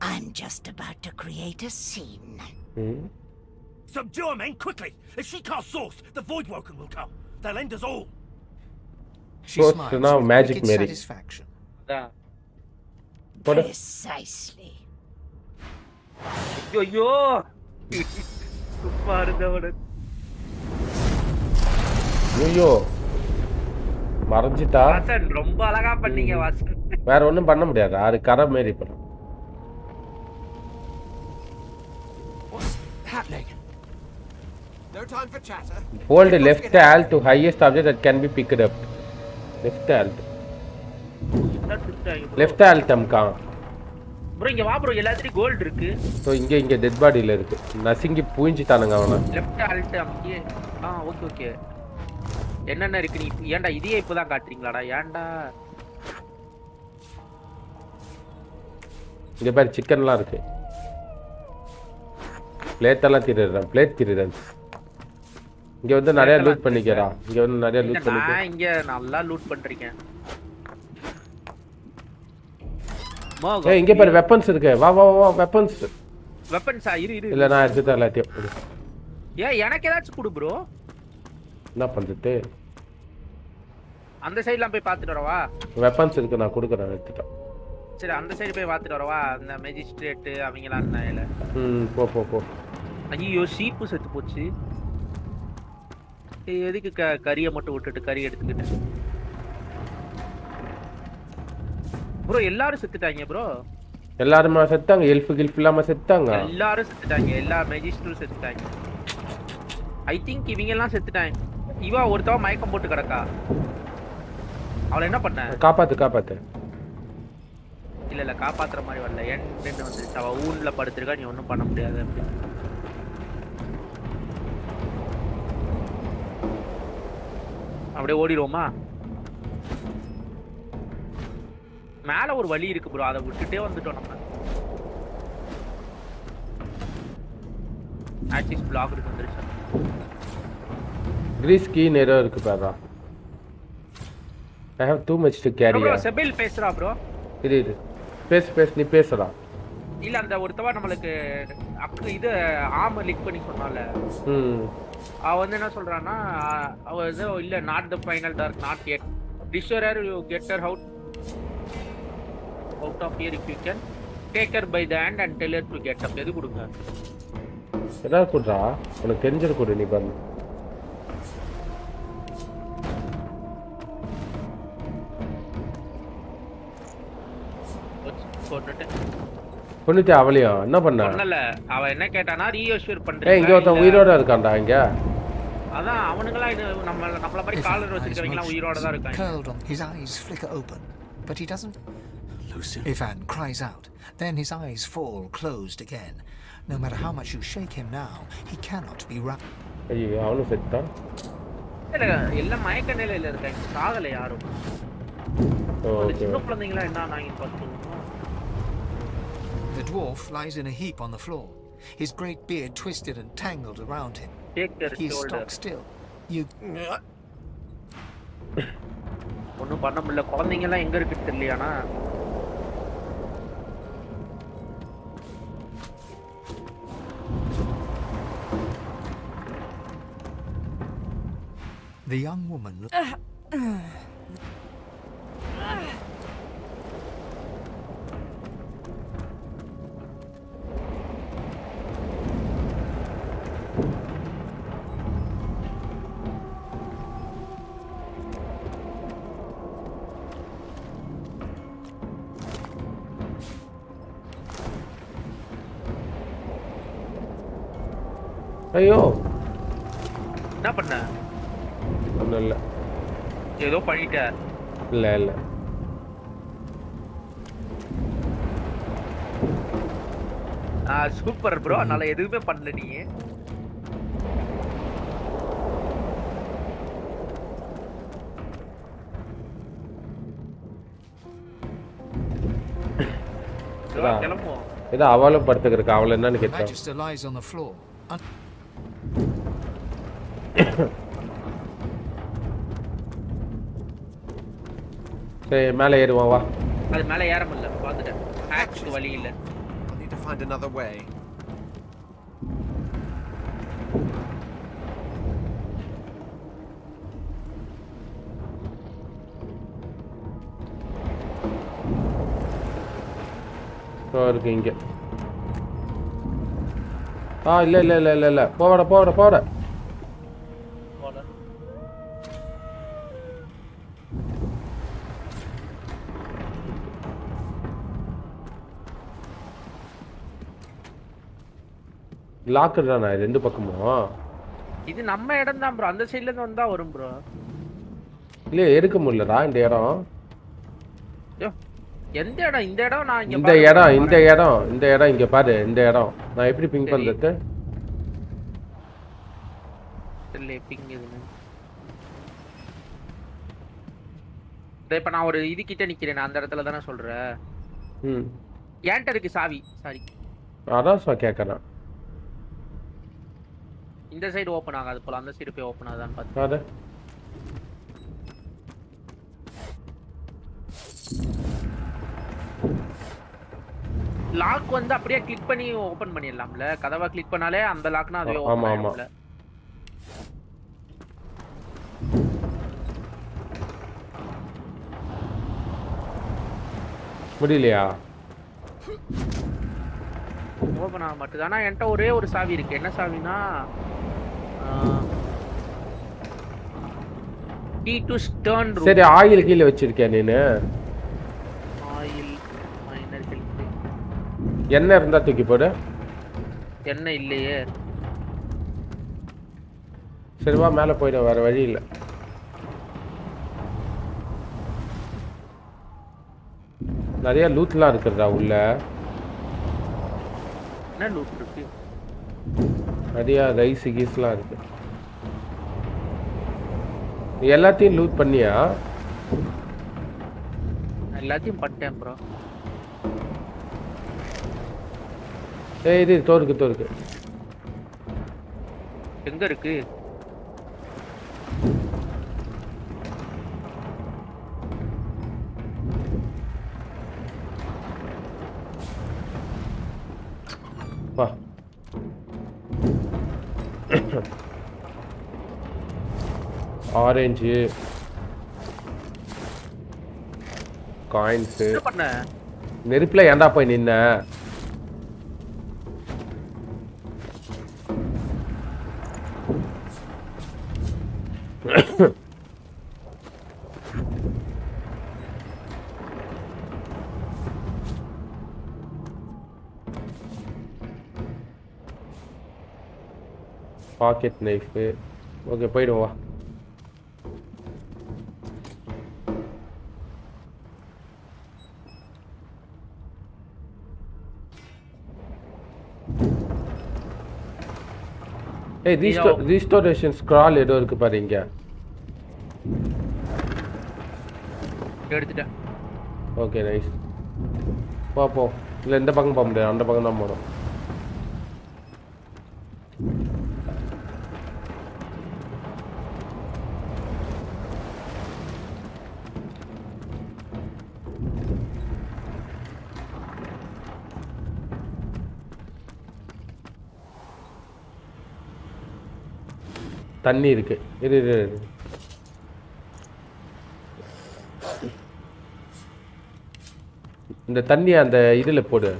I'm just about to create a scene. Subdue her, men, quickly! If she casts source, the Voidwoken will come. They'll end us all. She smiles now with magic wicked Mary. satisfaction. Precisely. ஐயோ சும்மா இருந்தவன. ஐயோ மறைஞ்சிட்டா வாசன் ரொம்ப அழகா பண்ணீங்க வாசன். வேற ஒண்ணும் பண்ண முடியாது. அது கரை மாரி பண்ணும். What's happening? No time for chatter. Hold left alt to highest object that can be picked up. Left alt. Left alt அம்கா. ப்ரோ இங்க வா ப்ரோ, எல்லாத்துலயும் கோல்ட் இருக்கு. சோ இங்க டெட் பாடில இருக்கு. நசிங்கி பூஞ்சிட்டானுங்க அவன. லெஃப்ட் ஆல்ட் அமுக்கி. ஓகே. என்னென்ன இருக்கு நீ ஏன்டா இதையே இப்போதான் காட்டுறீங்களாடா? ஏன்டா இங்க பாரு சிக்கன்லாம் இருக்கு. பிளேட் எல்லாம் திருடுறேன். இங்க வந்து நிறைய லூட் பண்ணிக்கறா. நான் இங்க நல்லா லூட் பண்றீங்க. ஏய் இங்க பாரு வெப்பன்ஸ் இருக்கு. வா வெப்பன்ஸா இரு இல்ல நான் எடுத்துட்டேன் எல்லாத்தையும். ஏய் எனக்கு ஏதாச்சும் கொடு ப்ரோ. என்ன பண்றது? அந்த சைடுலாம் போய் பார்த்துட்டு வரவா? வெப்பன்ஸ் இருக்கு நான் கொடுக்கறேன் எடுத்துட்டேன். சரி அந்த சைடு போய் பார்த்துட்டு வரவா? அந்த மேஜிஸ்ட்ரேட் அவங்கலாம் இருந்தாங்கல. போ. ஐயோ ஷீப் செத்து போச்சு. எதுக்கு கறியை மட்டும் விட்டுட்டு கறி எடுத்துக்கிட்டு? ப்ரோ எல்லாரும் செத்துட்டாங்க ப்ரோ. எல்லாரும் செத்தாங்க. எல்ஃப் இல்லாம செத்தாங்க. எல்லாரும் செத்துட்டாங்க. எல்லா மேஜிஸ்ட்ரேட்டும் செத்துட்டாங்க. ஐ திங்க் இவங்க எல்லாம் செத்துட்டாங்க. இவா ஒருத்தவ மயக்கம் போட்டு கிடக்கா. அவளை என்ன பண்ண? காப்பாத்து. இல்ல காப்பாத்துற மாதிரி வரல. என்ன வந்துருச்சு? அவ ஊன்ல படுத்திருக்கா. நீ ஒன்றும் பண்ண முடியாது. அப்படியே ஓடிடுவோமா? மேல ஒரு வழி இருக்கு ப்ரோ, அதை விட்டுட்டே வந்துட்டோம் நம்ம. ஆக்சிஸ் பிளாக் இருக்கு வந்துருச்சு. கிரீஸ் கீ நேரா இருக்கு பாரா. I have too much to carry. Bro Sebille பேசுறா ப்ரோ. இரு பேசு நீ பேசுறா. இல்ல அந்த ஒருத்தவ நம்மளுக்கு இது ஆர்மர் லிக் பண்ணி சொன்னால. அவ வந்து என்ன சொல்றானா, அவ வந்து இல்ல not the final dark not yet. Destroyer you get her out of here if you can. Take her by the hand and tell her to get up. எது கொடுங்க? எதா குடுறா? உனக்கு தெரிஞ்சது கொடு நீ பண்ணு. கொன்னுட்டு அவளையா என்ன பண்ண? பண்ணல. அவ என்ன கேட்டானா ரீஅஷ்யூர் பண்றீங்க. ஏய் இங்க ஒருத்தன் உயிரோட இருக்கான்டா இங்க. அதான் அவனுங்களா இது நம்மள மாதிரி காலர் வச்சிருக்கவங்க உயிரோட தான் இருக்காங்க. His eyes flicker open, but he doesn't. Ivan cries out. Then his eyes fall closed again. No matter how much you shake him now, he cannot be wrapped. ஐயோ அவனு செத்தான். இல்ல எல்லாம் மயக்க நிலையில இருக்காங்க. சாகல யாரும். ஓகே. சின்ன குழந்தைங்களா என்ன ஆனாங்க பாத்துங்க. The dwarf lies in a heap on the floor, his great beard twisted and tangled around him. He is stock still. You ஒண்ணும் பண்ண முடியல. குழந்தைங்க எல்லாம் எங்க இருக்கு தெரியலையானா? The young woman ஐயோ என்ன பண்ண? ஒண்ணும் இல்ல. ஏதோ பண்ணிட்ட. இல்ல சூப்பர் ப்ரோ. அதனால எதுவுமே பண்ணல நீ. ஏதோ அவளும் படுத்துக்கிறக்க. அவள் என்னன்னு கேட்டா Magister lies on the floor. சரி மேலே ஏறுவான் வா. அது மேலே ஏற முடியல பார்த்துட்டேன். ஹேக்ஸ்க்கு வழி இல்ல. I need to find another way. இருக்கு இங்க. இல்ல போட லாக்கர் தானா ரெண்டு பக்கமும்? இது நம்ம இடம் தான் ப்ரோ. அந்த சைடுல இருந்து வந்தா வரும் ப்ரோ. இல்ல எடுக்க முடியலடா இந்த இடம். யோ எந்த இடம்? இந்த இடம் நான் இங்க இந்த இடம் இங்க பாரு. இந்த இடம் நான் எப்படி பிங் பண்றது? இல்ல பிங் இதுன்னு. இப்ப நான் ஒரு இது கிட்ட நிக்கிறேன். அந்த இடத்துல தானே சொல்றேன். ஏன்ட்ட இருக்கு சாவி. சாரி. அதான் கேக்குறேன். இந்த சைடு ஓபன் ஆகாது போல. அந்த சைடு போய் ஓபன் ஆகுதான்னு பாத்து. லாக் வந்து அப்படியே கிளிக் பண்ணி ஓபன் பண்ணிடலாம்ல. கதவை கிளிக் பண்ணாலே அந்த லாக்னா அதுவே ஓபன் ஆகும்ல. முடியலையா? ஓபன் ஆக மாட்டேது. ஆனா என்கிட்ட ஒரே ஒரு சாவி இருக்கு. என்ன சாவினா கீ டு ஸ்டர்ன் ரூம். சரி ஆயில் கீழ வச்சிருக்கேன் நீனு. Oil minor health. எண்ணெய் இருந்தா தூக்கி போடு. எண்ணெய் இல்லையே. சரி வா மேல போய்ட. வேற வழி இல்ல. நிறைய லூட்லாம் இருக்குடா உள்ள. என்ன லூட் இருக்கு? நிறைய ரைஸ் கீஸ்லாம் இருக்கு. எல்லாத்தையும் லூட் பண்ணியா? எல்லாத்தையும் பண்ணிட்டேன் ப்ரோ. ஏய் இது தோருக்கு. எங்க இருக்கு? வா. Orange coins. என்ன பண்ண? நெருப்புல ஏன்டா போய் நின்ன? Packet knife. ஓகே போய்டுவோம் வா. ஏய் ரீஸ்டோரேஷன் ஸ்க்ரால் ஏதோ இருக்கு பாரு இங்க. எடுத்துட்டேன். Okay nice. போ. இல்ல இந்த பக்கம் போக முடியாது. அந்த பக்கம் தான் போகணும். தண்ணி இருக்கு. இரு இந்த தண்ணி அந்த இதுல போடு.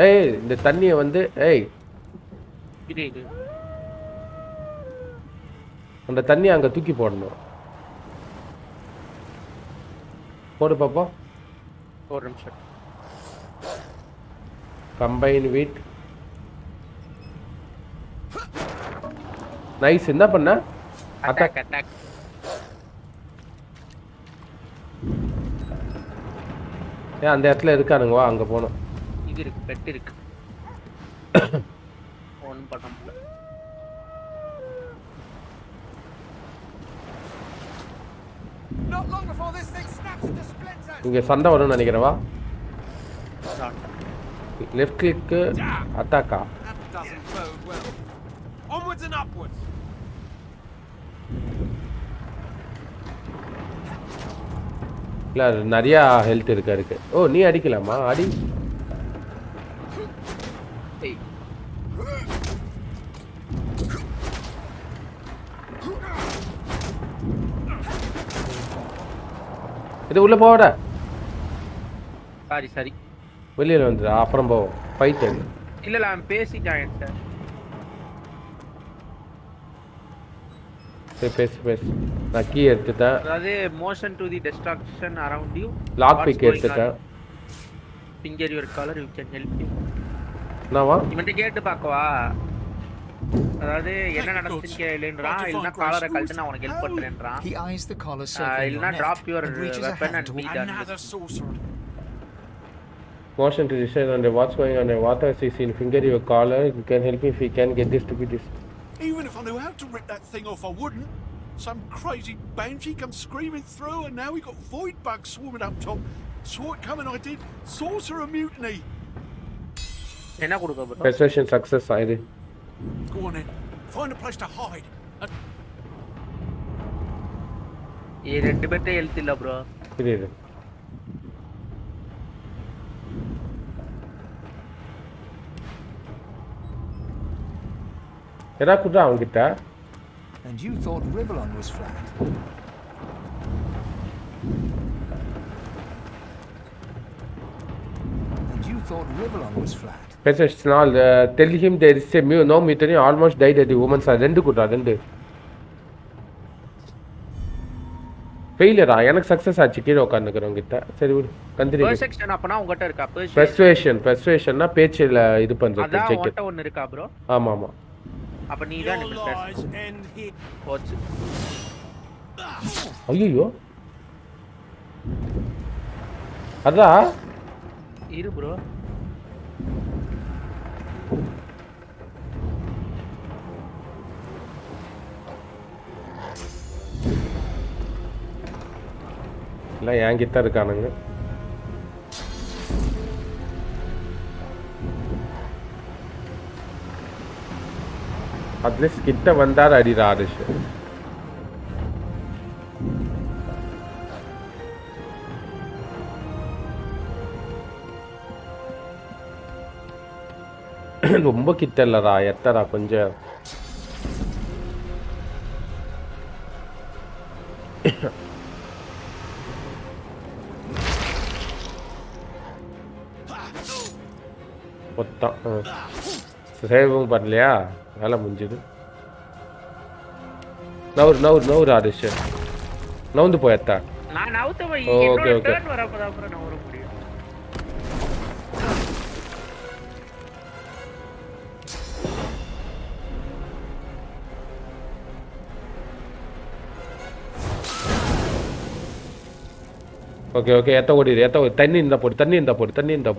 ஏய் இந்த தண்ணிய வந்து அந்த தண்ணி அங்க தூக்கி போடணும். போடு பாப்போம். ஒரு நிமிஷம். Combine with nice. என்ன பண்ண? அட்டாக். ஏன் அந்த இடத்துல இருக்கானுங்க? வா அங்க போனோம். இது இருக்கு. பெட் இருக்கு. ஒன்றும் பண்ண முடியல. இங்க சண்டை வரும்னு நினைக்கிறவா. Left click அட்டாக்கா. இல்ல நிறைய ஹெல்த் இருக்கு. ஓ நீ அடிக்கலாமா? அடி. இது உள்ள போட. சரி வெளியில வந்துடு. அப்புறம் போவோம். ஃபைட் இல்ல நான் பேசிட்டேன். பேசு. நான் கீ எடுத்துட்டேன். அதாவது motion to the distraction around you. Lock pick எடுத்துட்டேன். Finger your collar you can help you. நாவா இவன்ட்ட கேட்டு பார்க்கவா? அதாவது என்ன நடந்துச்சுன்னு கேளுன்றான் இல்லனா காலரை கழட்டு நான் உனக்கு help பண்றேன்றான். He eyes the collar circling your இல்லனா neck drop your and reaches a weapon hand and be toward done. Another sorcerer. Motion to decide on what's going on. Water is in finger your collar. You can help me if you can get this to be this. Even if I knew how to rip that thing off, I wouldn't. Some crazy banshee comes screaming through, and now we got void bugs swarming up top. Saw it coming, I did. Sorcerer mutiny. என்ன கொடுக்க bro? Persuasion success ஆயிடு. Go on then. Find a place to hide. ரெண்டு பேர்ட்ட ஹெல்த் இல்ல bro. இரு. எதா குடா அவங்கிட்ட. And you thought Rivellon was flat. And you thought Rivellon was flat. Persuasion all tell him there is a no mutiny almost died at the woman's side. ரெண்டு குடா ரெண்டு. ஃபெயிலியரா எனக்கு சக்சஸ் ஆச்சு கீழ உட்கார்ந்துக்கறவங்க கிட்ட. சரி விடு கண்டினியூ. பெர்செப்ஷன் அப்பனா உங்ககிட்ட இருக்கா? பெர்சுவேஷன்னா பேச்சில இது பண்றது அதான் செக். உன்கிட்ட ஒன்னு இருக்கா bro? ஆமா ஆமா. அப்ப நீ தான் எனக்கு போச்சு. ஐயோ. அதா இரு bro. இல்ல என்கிட்ட இருக்கானுங்க. அட்லீஸ்ட் கிட்ட வந்தார் அடிடா ஆதிஷ். ரொம்ப கிட்ட இல்லடா எத்தடா கொஞ்சம். மொத்தம் சேவும் பண்ணலையா வேலை முடிஞ்சது. நவுறு ஆதிஷ் நவுந்து போயத்தா. நான் நவுத்த போய் ஓகே என்னோட டர்ன் வரப்பதான் அப்புறம் நான் வர முடியும். ஓகே ஓகே எத்த ஓடிடு தண்ணி இருந்தா போடு. தண்ணி இல்லை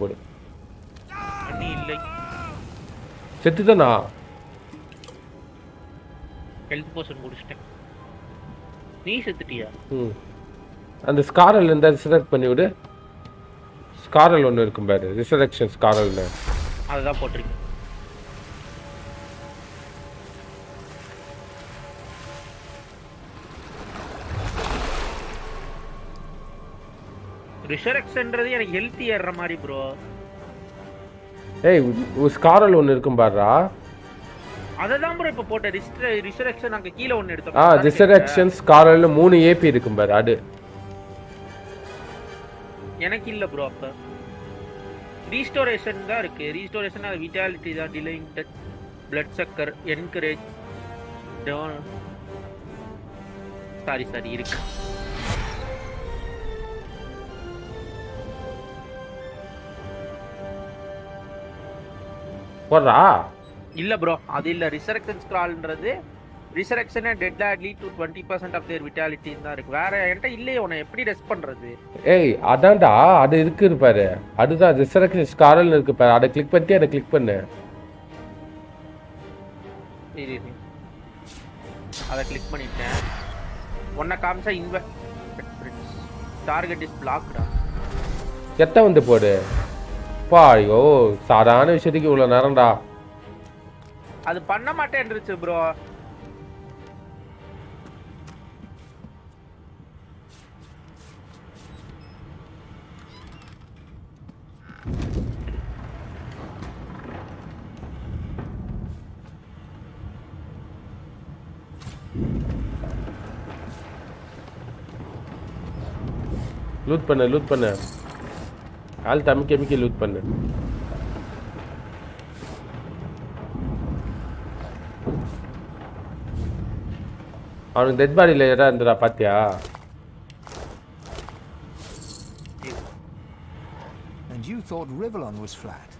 செத்துதானா? ஹெல்த் போஷன் குடிச்சிட்டேன். நீ செத்துட்டியா? அந்த ஸ்காரல் இருந்தா ரிசரெக்ட் பண்ணி விடு. ஸ்காரல் ஒன்று இருக்கும் பாரு, ரிசரெக்ஷன் ஸ்காரல்னு. அதுதான் போட்டிருக்கேன். ரிசரெக்ஷன்ன்றது எனக்கு ஹெல்த் ஏறுற மாதிரி ப்ரோ. ஏய் ஸ்காரல் ஒன்று இருக்கும் பாருடா. அததான் ப்ரோ இப்ப போட்ட ரிசரெக்ஷன் அங்க கீழ ஒன்னு எடுத்தோம். ரிசரெக்ஷன் ஸ்காரல்ல 3 ஏபி இருக்கும் பாரு அது. எனக்கு இல்ல ப்ரோ. அப்ப ரீஸ்டோரேஷன் தான் இருக்கு. ரீஸ்டோரேஷன் அது விட்டாலிட்டி தான், delaying touch, blood sucker, encourage, sorry இருக்கு. போறா இல்ல ப்ரோ அது இல்ல. ரிசரெக்ஷன் ஸ்க்ரால்ன்றது resurrection and dead lot lead to 20% of their vitality தான் இருக்கு. வேற என்கிட்ட இல்லையே. உன்னை எப்படி ரெஸ்ட் பண்றது? ஏய் அதான்டா அது இருக்கு பாரு. அதுதான் ரிசரெக்ஷன் ஸ்காரல் இருக்கு பாரு. அதை கிளிக் பண்ணி அதை கிளிக் பண்ணு. அதை கிளிக் பண்ணிட்டேன். உன்னை காமிச்சா டார்கெட் இஸ் பிளாக்டா. எத்த வந்து போடு. பாயோ சாதாரண விஷயத்துக்கு இவ்வளவு நேரம்டா. அது பண்ண மாட்டேன்னுச்சு ப்ரோ. லூட் பண்ணு. ஆல் தமிக்கி லூட் பண்ணு. அவனுக்கு டெட் பாடியில் எதா இருந்துடா பாத்தியா? And you thought Rivellon was flat.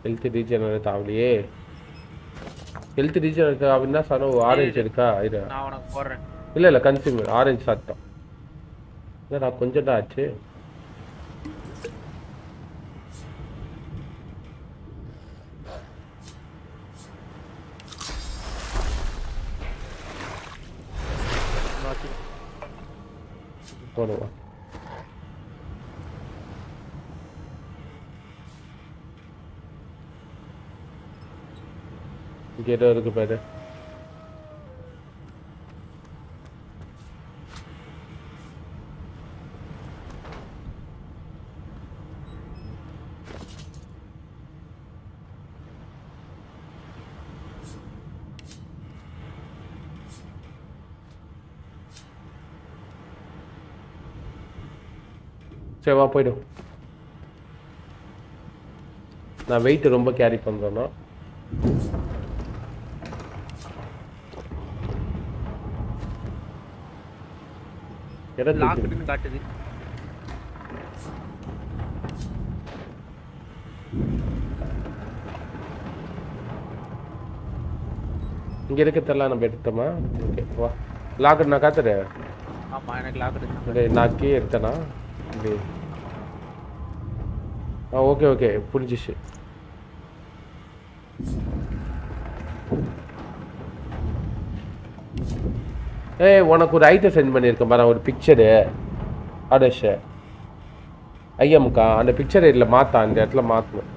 Health regenerate ஆகலையே. ஹெல்த் ரீஜெனரேட் ஆகுதுன்னா சொன்ன ஆரஞ்சு இருக்கா? இது நான் உனக்கு போடுறேன். இல்லை கன்சியூமர் ஆரஞ்சு சாப்பிட்டோம். இல்லைடா கொஞ்சம் தான் ஆச்சு. போடுவா இங்கே ஏதோ இருக்கு பாரு. சரி வா போய்டும். நான் வெயிட் ரொம்ப கேரி பண்ணுறேன்னா லாக்டுன்னு காட்டுது. இங்கே இருக்கிறதெல்லாம் நம்ம எடுத்தோமா? ஓகே வா. லாக்டு நான் காத்துறேன். ஆமாம் எனக்கு லாக்டு நான் கீ எடுத்தேனா? ஓகே ஓகே புரிஞ்சிச்சு. உனக்கு ஒரு ஐட்டம் சென்ட் பண்ணியிருக்கேன் பாரு, ஒரு பிக்சரு ஆடேஷ ஐஎம்க்கா. அந்த பிக்சர் இதில் மாற்றா, அந்த இடத்துல மாற்றணும்.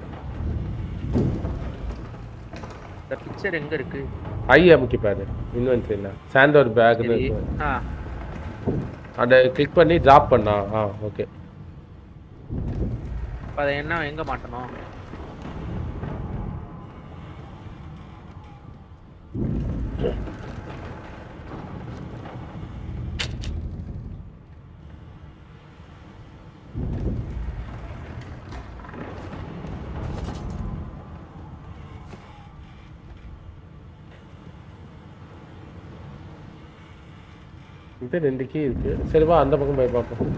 இந்த பிக்சர் எங்கே இருக்கு? ஐஎம்க்கு பாரு இன்வென்ட்ரியில் சாண்டோர் பேக்னு அதை கிளிக் பண்ணி ட்ராப் பண்ணா. ஓகே. அதை என்ன எங்கே மாட்டணும்? இது 2 கீ இருக்கு. சரி வா அந்த பக்கம் போய் பார்ப்போம்.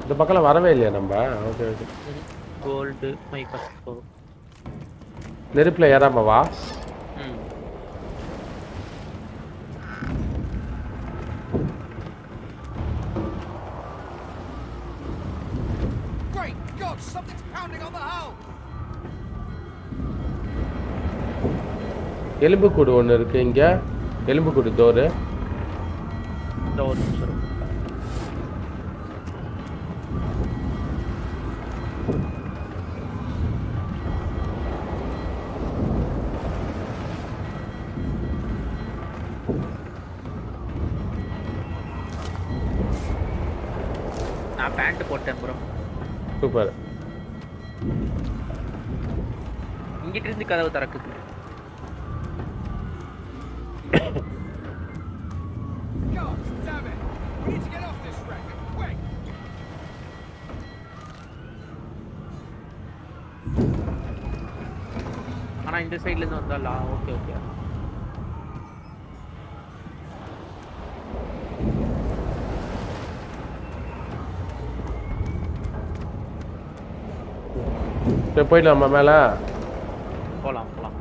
இந்த பக்கம் வரவே இல்லையா நம்ம? Okay okay. Gold my first நெருப்பில் ஏறாம வா. எலும்புக்கூடு ஒன்று இருக்கு இங்க. எலும்புக்கூடு டோரு. நான் பேண்ட் போட்டேன் ப்ரோ. சூப்பர். இங்கிட்ட இருந்து கதவு திறக்குது. ஆனா இந்த சைடுல இருந்து வந்தால ஓகே ஓகே. சரி போயிடலாமா மேல? போலாம் போலாம்.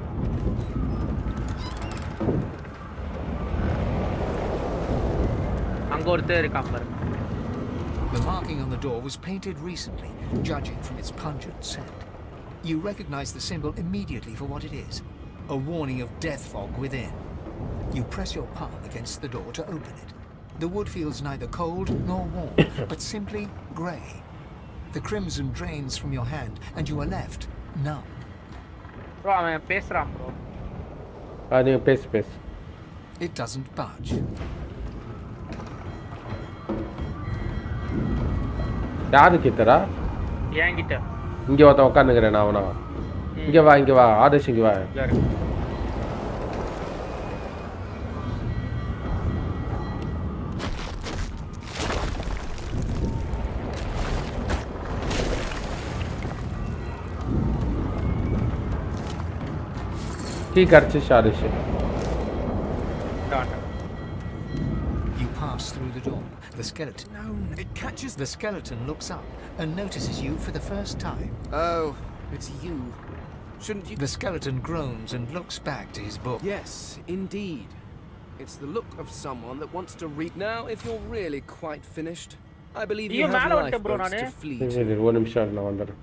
அங்க ஒருத்தர் இருக்கான் பாரு. The marking on the door was painted recently, judging from its pungent scent. You recognize the symbol immediately for what it is, a warning of death fog within. You press your palm against the door to open it. The wood feels neither cold nor warm, but simply grey. The crimson drains from your hand, and you are left numb. Bro, அவன் பேசுறான் bro. நீ பேசு. It doesn't budge. யாரு கிட்டரா? என்கிட்ட. இங்க ஒருத்தன் உட்காந்துக்கிறேன் அவனா. இங்க வா ஆதேஷ் இங்க வா. Key catches Sharish. You pass through the door. The skeleton. No, it catches. The skeleton looks up and notices you for the first time. Oh, it's you. Shouldn't you? The skeleton groans and looks back to his book. Yes, indeed. It's the look of someone that wants to read. Now, if you're really quite finished, I believe you have lifeboats to flee to. ஒரு நிமிஷம் நான் வந்துறேன்.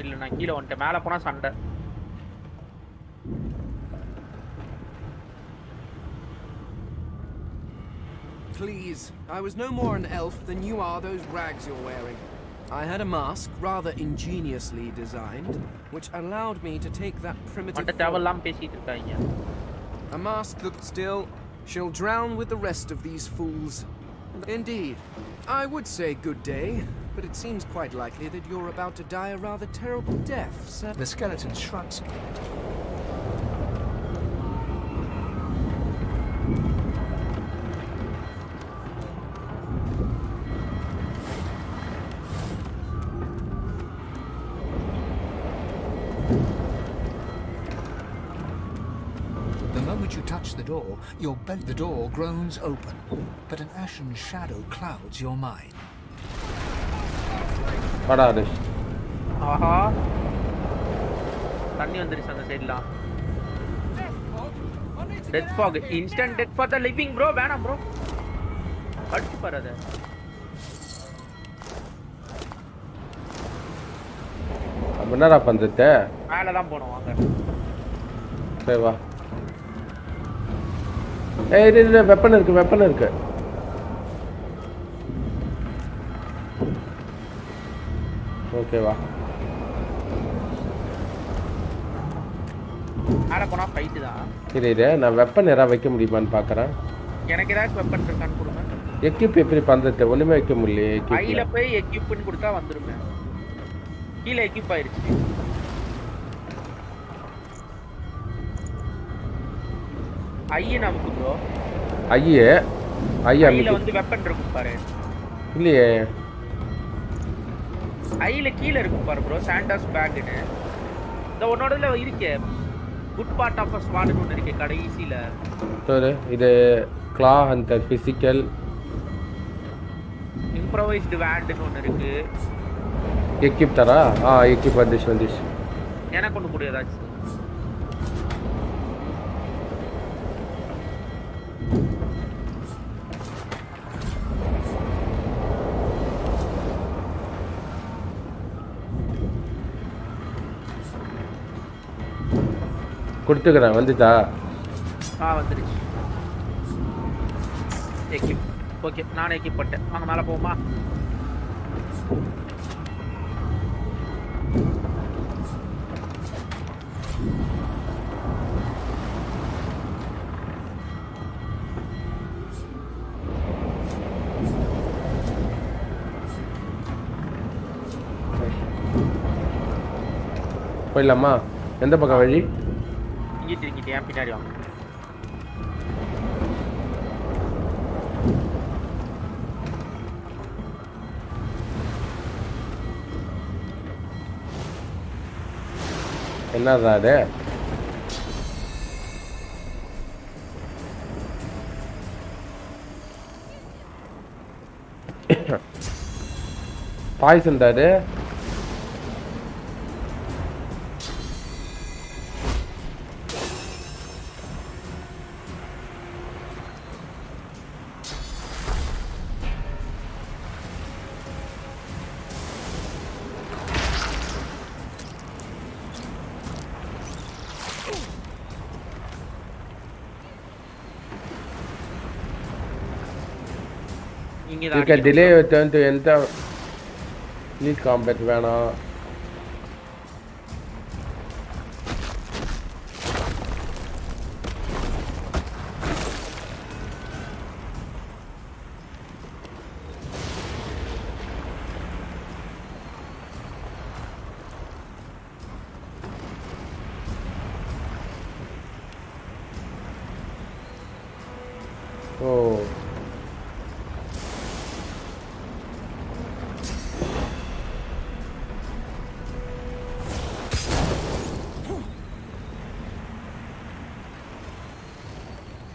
இல்ல நான் கீழ வந்துட்டேன். மேல போனா சண்டை. Please, I was no more an elf than you are those rags you're wearing. I had a mask, rather ingeniously designed, which allowed me to take that primitive form. A mask that still shall drown with the rest of these fools. Indeed, I would say good day, but it seems quite likely that you're about to die a rather terrible death, sir. The skeleton shrugs. The moment you touch the door, the door groans open, but an ashen shadow clouds your mind. ஆஹா தண்ணி வந்துருச்சு அந்த சைடுலாம். Death fog instant death for the living bro. வேணாம் ப்ரோ, அடிச்சு பாரு அத. அப்ப என்னடா பண்றது? மேல தான் போணும் வாங்க. சரி வா. ஏய் இது வெப்பன் இருக்கு. ஓகே வா. மேல போனா ஃபைட் தான். இரு நான் வெப்பன் ஏதாவது வைக்க முடியுமான்னு பார்க்கறேன். எனக்கு ஏதாவது வெப்பன் இருக்கான்னு கொடுங்க. எக்யூப் எப்படி பண்றது? ஒண்ணுமே வைக்க முடியல. எக்யூப் ஐல போய் எக்யூப்னு கொடுத்தா வந்துருமே. கீழ எக்யூப் ஆயிருச்சு. ஐய நமக்கு ப்ரோ. ஐல வந்து வெப்பன் இருக்கும் பாரு. இல்லையே. ஐல கீழ இருக்கும் பாரு ப்ரோ, சாண்டாஸ் பேக்னு. இந்த ஒன்னோடல இருக்கே. குட் பார்ட் ஆஃப் அ ஸ்வாட்னு ஒன்னு இருக்கே கடைசில. சரி இது க்ளா ஹண்டர் பிசிக்கல் இம்ப்ரோவைஸ்டு வேண்ட்னு ஒன்னு இருக்கு. எக்யூப் தரா? எக்யூப் வந்துச்சு. எனக்கு ஒன்னு கொடு ஏதாச்சும். கொடுத்துக்கிறேன். வந்துட்டா? வந்துருச்சு. எக்யூப். ஓகே நான் எக்யூப் பண்ணிட்டேன். வாங்க மேலே போமா. போயிடலாமா? எந்த பக்கம் வழி? இங்கிட்டு ஏன் பின்னாடி வாங்க. என்னடா அது? Poison Tharu. You can delay your turn to enter lead combat வேணாம்.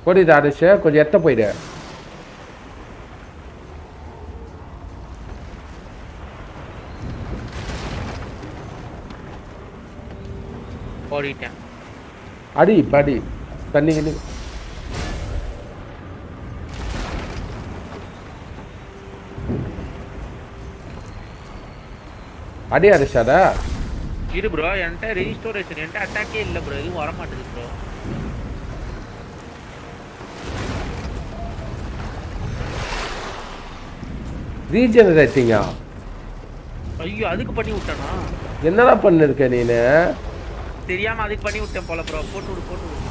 போடு ஆரிஷ் கொஞ்சம் எத்த போயிடு. ஓடிட்டேன். அடி படி தண்ணி கிண்ணி அடி அரிஷாடா. இரு ப்ரோ, என்கிட்ட ரீஸ்டோரேஷன், என்கிட்ட அட்டாக்கே இல்லை ப்ரோ, எதுவும் வர மாட்டேது ப்ரோ. ரீஜெனரேட்டிங்கா? ஐயோ, அதுக்கு பண்ணி விட்டேனா? என்னடா பண்ணிருக்க நீனு? தெரியாம அதுக்கு பண்ணி விட்டேன் போல ப்ரோ. போட்டு விடு போட்டு விடு.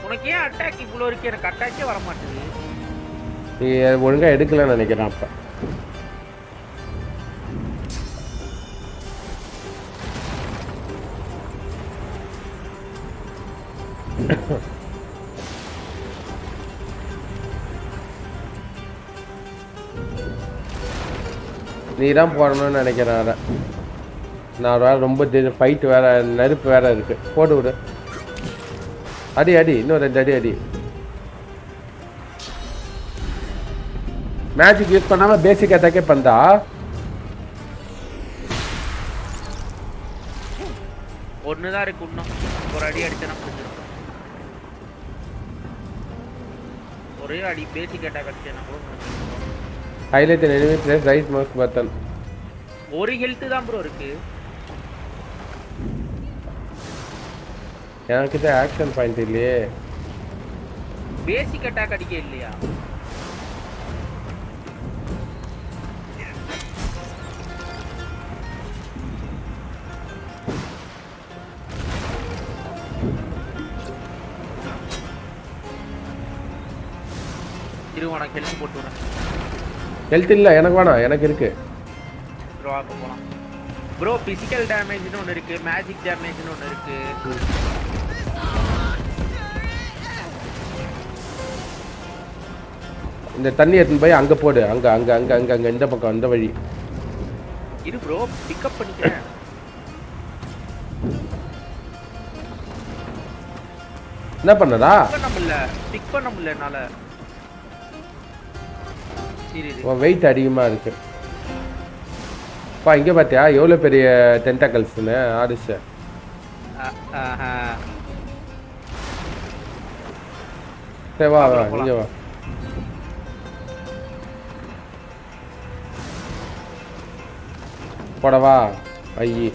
உனக்கு ஏன் அட்டாக் இவ்வளோ இருக்கு? எனக்கு அட்டாக்கே வர மாட்டேங்குது. நீ ஒழுங்கா எடுக்கலன்னு நினைக்கிறேன். அப்ப நீ தான் போடணும்னு நினைக்கிறேன். நான் வேற ரொம்ப ஃபைட் வேற, நெருப்பு வேற இருக்கு. போட்டு விடு. அடி அடி, இன்னும் 2 அடி அடி. மேஜிக் யூஸ் பண்ணாம பேசிக் அட்டாக்கே பண்ணா. ஒண்ணுதான் இருக்கு இன்னும். ஒரு அடி அடிச்சா முடிஞ்சிடும். ஒரே அடி பேசிக் அட்டாக் அடிச்சா கூட முடிஞ்சிடும். Highlight an enemy press right mouse button. ஒரு ஹெல்த் தான் ப்ரோ இருக்கு. எனக்கிட்ட ஆக்ஷன் பாயிண்ட் இல்லையே. பேசிக் அட்டாக் அடிக்க இல்லையா? உனக்கு ஹெல்த் போட்டு வரேன். ஹெல்த் இல்ல எனக்கு வேணாம், எனக்கு இருக்கு ப்ரோ. அப்ப போலாம் ப்ரோ. பிசிக்கல் டேமேஜ்னு ஒன்னு இருக்கு, மேஜிக் டேமேஜ்னு ஒன்னு இருக்கு. இந்த தண்ணி எடுத்துன்னு போய் அங்க போடு. அங்க அங்க அங்க அங்க அங்க இந்த பக்கம் அந்த வழி. இரு ப்ரோ, பிக்கப் பண்ணிக்கிறேன். என்ன பண்ணடா? பிக் பண்ண முடியல என்னால. வெயிட் அதிகமா இருக்கு. பா இங்க பாத்தியா எவ்வளவு பெரிய டென்டாக்கல்ஸ்னு ஆரிஷ். சரி வா வா இங்க வா. போடவா? ஐயே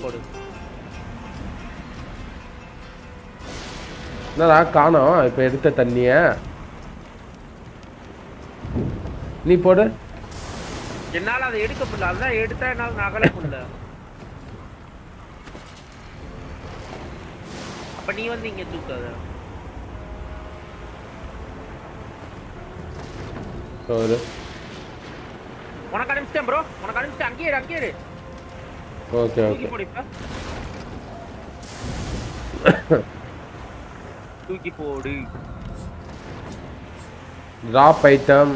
என்னடா காணோம் இப்ப எடுத்த தண்ணிய. நீ போடு. என்னால அதை எடுக்க முடியல. அதான் எடுத்தா என்னால நகல முடியல. அப்ப நீ வந்து இங்க தூக்காத. உனக்கு அனுப்பிச்சிட்டேன் ப்ரோ, உனக்கு அனுப்பிச்சிட்டேன். அங்கேயே இரு, அங்கேயே இரு. Okay okay. தூக்கி போடு. Drop item.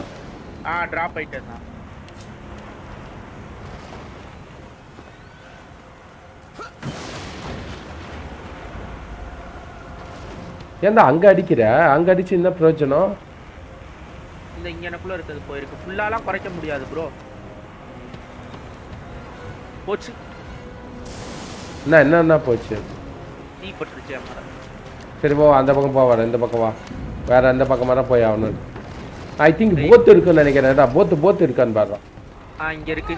டிராப் ஐட்டம் தான். ஏன்டா அங்க அடிக்கிற? அங்க அடிச்சு என்ன பிரயோஜனம்? இந்த இங்க எனக்குள்ள இருக்குது போயிருக்கு. ஃபுல்லாலாம் குறைக்க முடியாது ப்ரோ. போச்சு. என்ன போச்சு? தீ பட்டுருச்சு அம்மா. சரி போ, அந்த பக்கம் போ. வர இந்த பக்கம் வா. வேற எந்த பக்கம் வர போய் ஆகணும். ஐ திங்க் போத் இருக்குன்னு நினைக்கிறேன்டா. போத் இருக்கான்னு பாரு. இங்க இருக்கு.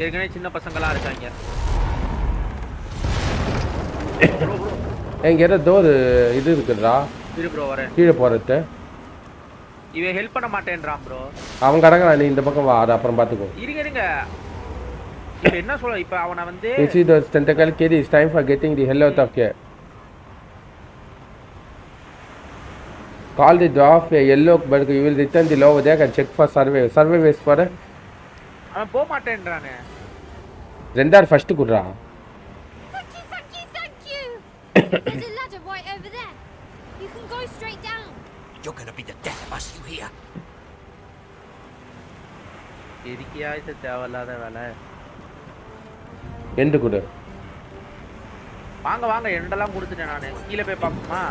ஏற்கனவே சின்ன பசங்களா இருக்காங்க. எங்க ஏதோ ஒரு இது இருக்குடா. இரு ப்ரோ வரேன். கீழே போறது. இவன் ஹெல்ப் பண்ண மாட்டேன்றான் ப்ரோ. அவன் கடங்கறான். நீ இந்த பக்கம் வா, அத அப்புறம் பாத்துக்கோ. இருங்க. இப்ப என்ன சொல்ற? இப்ப அவன வந்து You see those tentacle carry, it's time for getting the hell out of here. Call the dwarf a yellow but you will return the law over there and check for survey. Survey is for அவன் போக மாட்டேன்றானே. ரெண்டார் ஃபர்ஸ்ட் குடுறா. Thank you. There's a ladder right over there. You can go straight down. You're gonna be the death of us, you hear? எதுக்கியா இது தேவையில்லாத வேலை? எண்டு கொடு. வாங்க வாங்க, எண்டெல்லாம் கொடுத்துட்டேன் நானு. கீழே போய் பார்ப்போமா?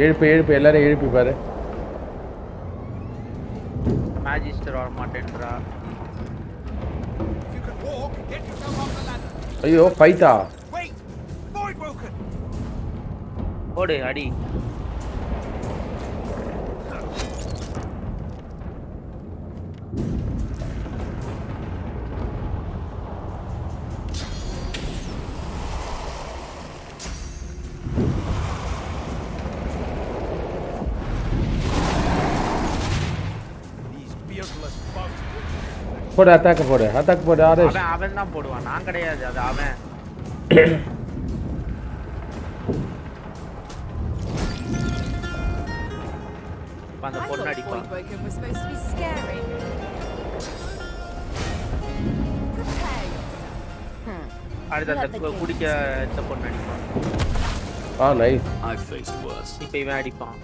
எழுப்பு எல்லாரும் எழுப்பி பாரு. மேஜிஸ்டர் வர மாட்டேன்றா. ஐயோ ஃபைட்டா. ஓடு அடி. போடு அட்டாக் போடு ஆரேஷ். அவன் தான் போடுவான், நான் கிடையாது. அது அவன். அந்த பொண்ணு அடிப்பான். அடுத்த குடிக்க இந்த பொண்ணு அடிப்பான். நைஸ். I've faced worse. இப்போ இவன் அடிப்பான்.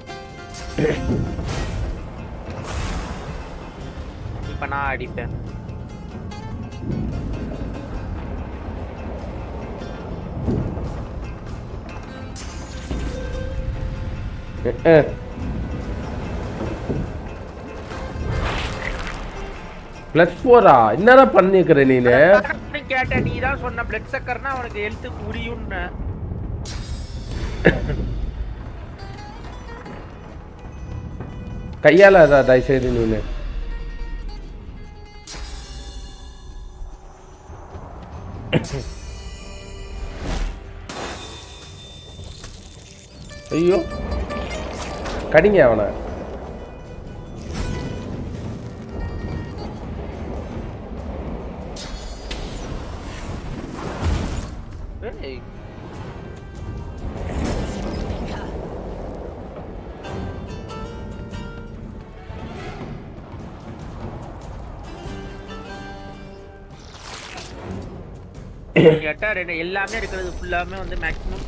இப்போ நான் அடிப்பேன். +4 என்னடா பண்ணிக்கிற நீனு? கேட்ட நீ தான் சொன்ன பிளட் சக்கர்னா அவனுக்கு ஹெல்த் குடியும்னு. கையால தயவுசெய்து நீனு. ஐயோ கடிங்க அவனை. கேட்டா எல்லாமே இருக்கிறது ஃபுல்லாமே வந்து மேக்ஸிமம்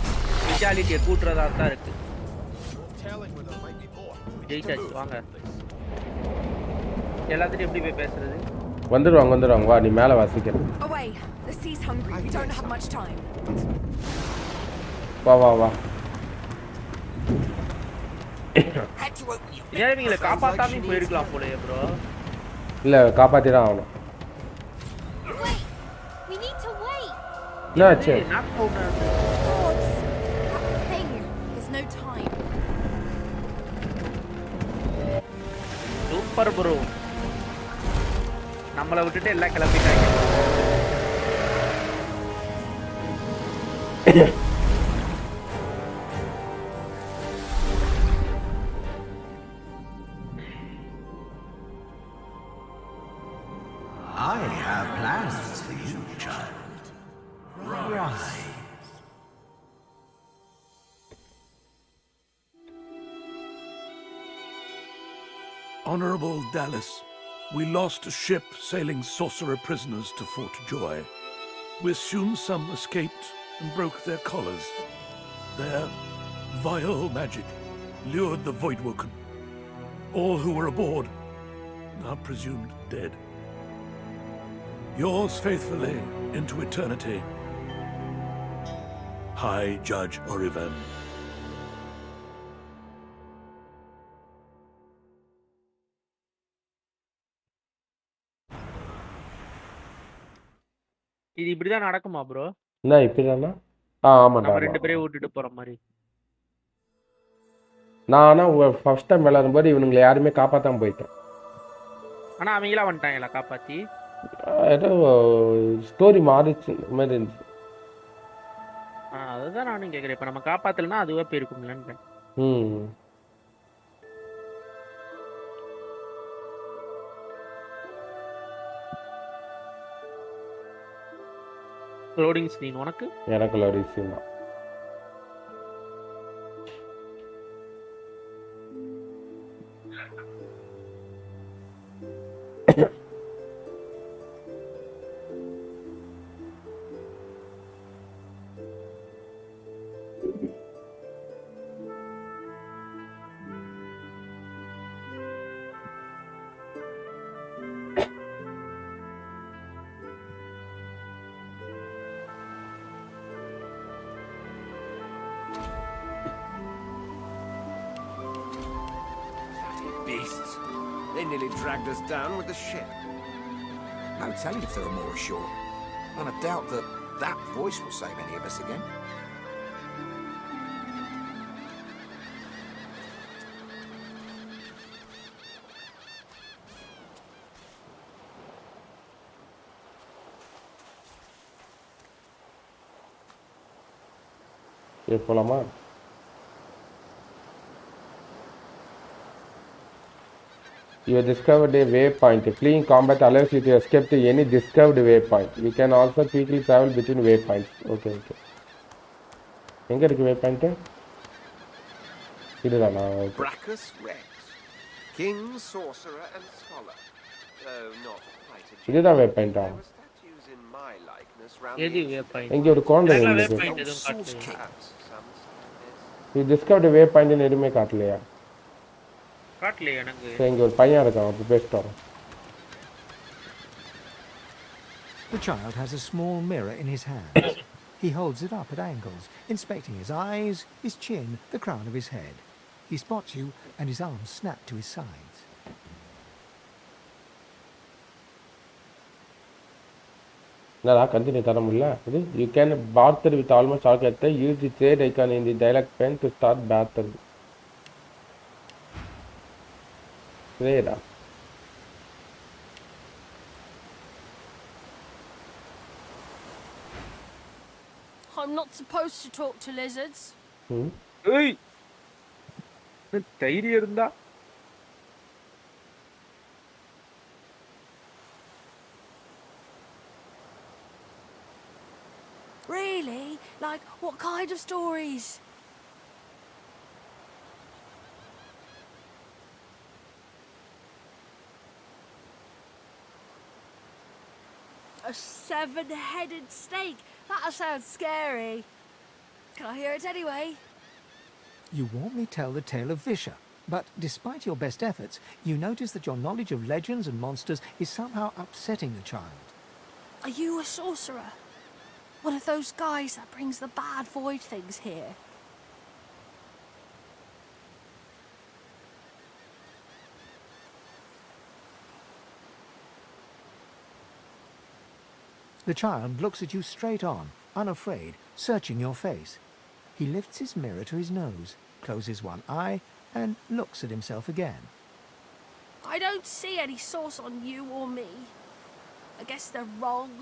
விட்டாலிட்டியை கூட்டுறதா தான் இருக்கு. ஜெயிச்சாச்சு வாங்க. எல்லாத்துட்டும் எப்படி போய் பேசுறது? வந்துருவாங்க வா, நீ மேல வாசிக்க. வா இவங்களை காப்பாத்தாம போயிருக்கலாம் போலயே ப்ரோ. இல்ல காப்பாத்தி தான் ஆகணும். என்னாச்சு? Super bro. நம்மளை விட்டுட்டு எல்லாம் கிளம்பிட்டாங்க. I have plans for you, child. Rise. Honorable Dallas, we lost a ship sailing sorcerer prisoners to Fort Joy. We assume some escaped and broke their collars. Their vile magic lured the Voidwoken. All who were aboard are presumed dead. Yours faithfully into eternity, High Judge Orivan. இது இப்படிதான் நடக்குமா ப்ரோ? என்ன இப்படிதானா? ஆமாடா. நம்ம ரெண்டு பேரே விட்டுட்டு போற மாதிரி. நானா ஃபர்ஸ்ட் டைம் விளையாடும்போது இவனுங்களை யாருமே காப்பாத்தாம போயிட்டேன். ஆனா அவங்களா வந்துட்டாங்களா காப்பாத்தி? ஏதோ ஸ்டோரி மாறிச்சு மாதிரி இருந்துச்சு. அதுதான் நானும் கேட்குறேன். இப்போ நம்ம காப்பாத்தலன்னா அதுவே போயிருக்கும்லன்னு. லோடிங் ஸ்க்ரீன் உனக்கு? எனக்கு லோடிங் ஸ்க்ரீன் தான். Beasts. They nearly dragged us down with the ship. No telling if there are more ashore. And I doubt that voice will save any of us again. போலாமா? You have discovered a waypoint. Fleeing combat allows you to escape to any discovered waypoint. You can also quickly travel between waypoints. Okay. எங்க இருக்கு waypoint? இதுதானா? Brachus Rex, King, Sorcerer, and Scholar. Though not quite a இதுதான் waypoint. There were statues in my likeness round எது the waypoint? இங்க ஒரு குழந்தை இருக்கு. waypoint எதுவும் காட்டலையா? You discovered a waypoint ன்னு எதுவுமே காட்டலையா? காட்டலையா எனக்கு? இங்க ஒரு பையன் இருக்கான், அப்ப பேசிட்டு வரோம். The child has a small mirror in his hands. He holds it up at angles, inspecting his eyes, his chin, the crown of his head. He spots you, and his arms snap to his sides. என்னடா கண்டினியூ தர முடியல? இது you can barter with almost all characters. Use the trade icon in the dialog pane to start barter. Trade. I'm not supposed to talk to lizards. ஏய் தைரியம் இருந்தா Really? Like, what kind of stories? A 7-headed snake? That sounds scary. Can I hear it anyway? You warmly tell the tale of Visha, but despite your best efforts, you notice that your knowledge of legends and monsters is somehow upsetting the child. Are you a sorcerer? One of those guys that brings the bad void things here? The child looks at you straight on, unafraid, searching your face. He lifts his mirror to his nose, closes one eye, and looks at himself again. I don't see any source on you or me. I guess they're wrong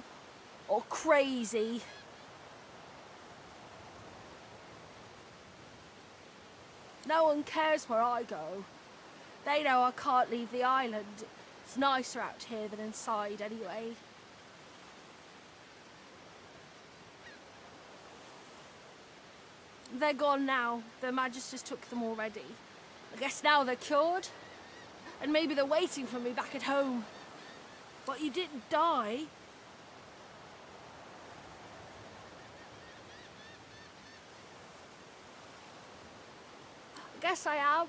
or crazy. No one cares where I go. They know I can't leave the island. It's nicer out here than inside anyway. They're gone now. The Magisters took them already. I guess now they're cured. And maybe they're waiting for me back at home. But you didn't die. I guess I am.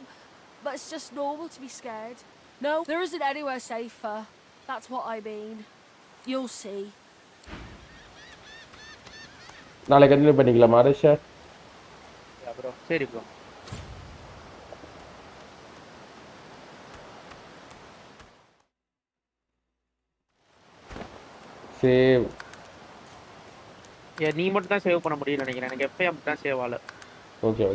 But it's just normal to be scared. No, there isn't anywhere safer. That's what I mean. You'll see. நாளைக்கு கண்டினியூ பண்ணிக்கலாம் மாரேஷா. bro. சரி bro. சேவ். நீ மட்டும் தான் சேவ் பண்ண முடியல நினைக்கிறேன். எனக்கு FI மட்டும் தான் சேவ் ஆல. ஓகே.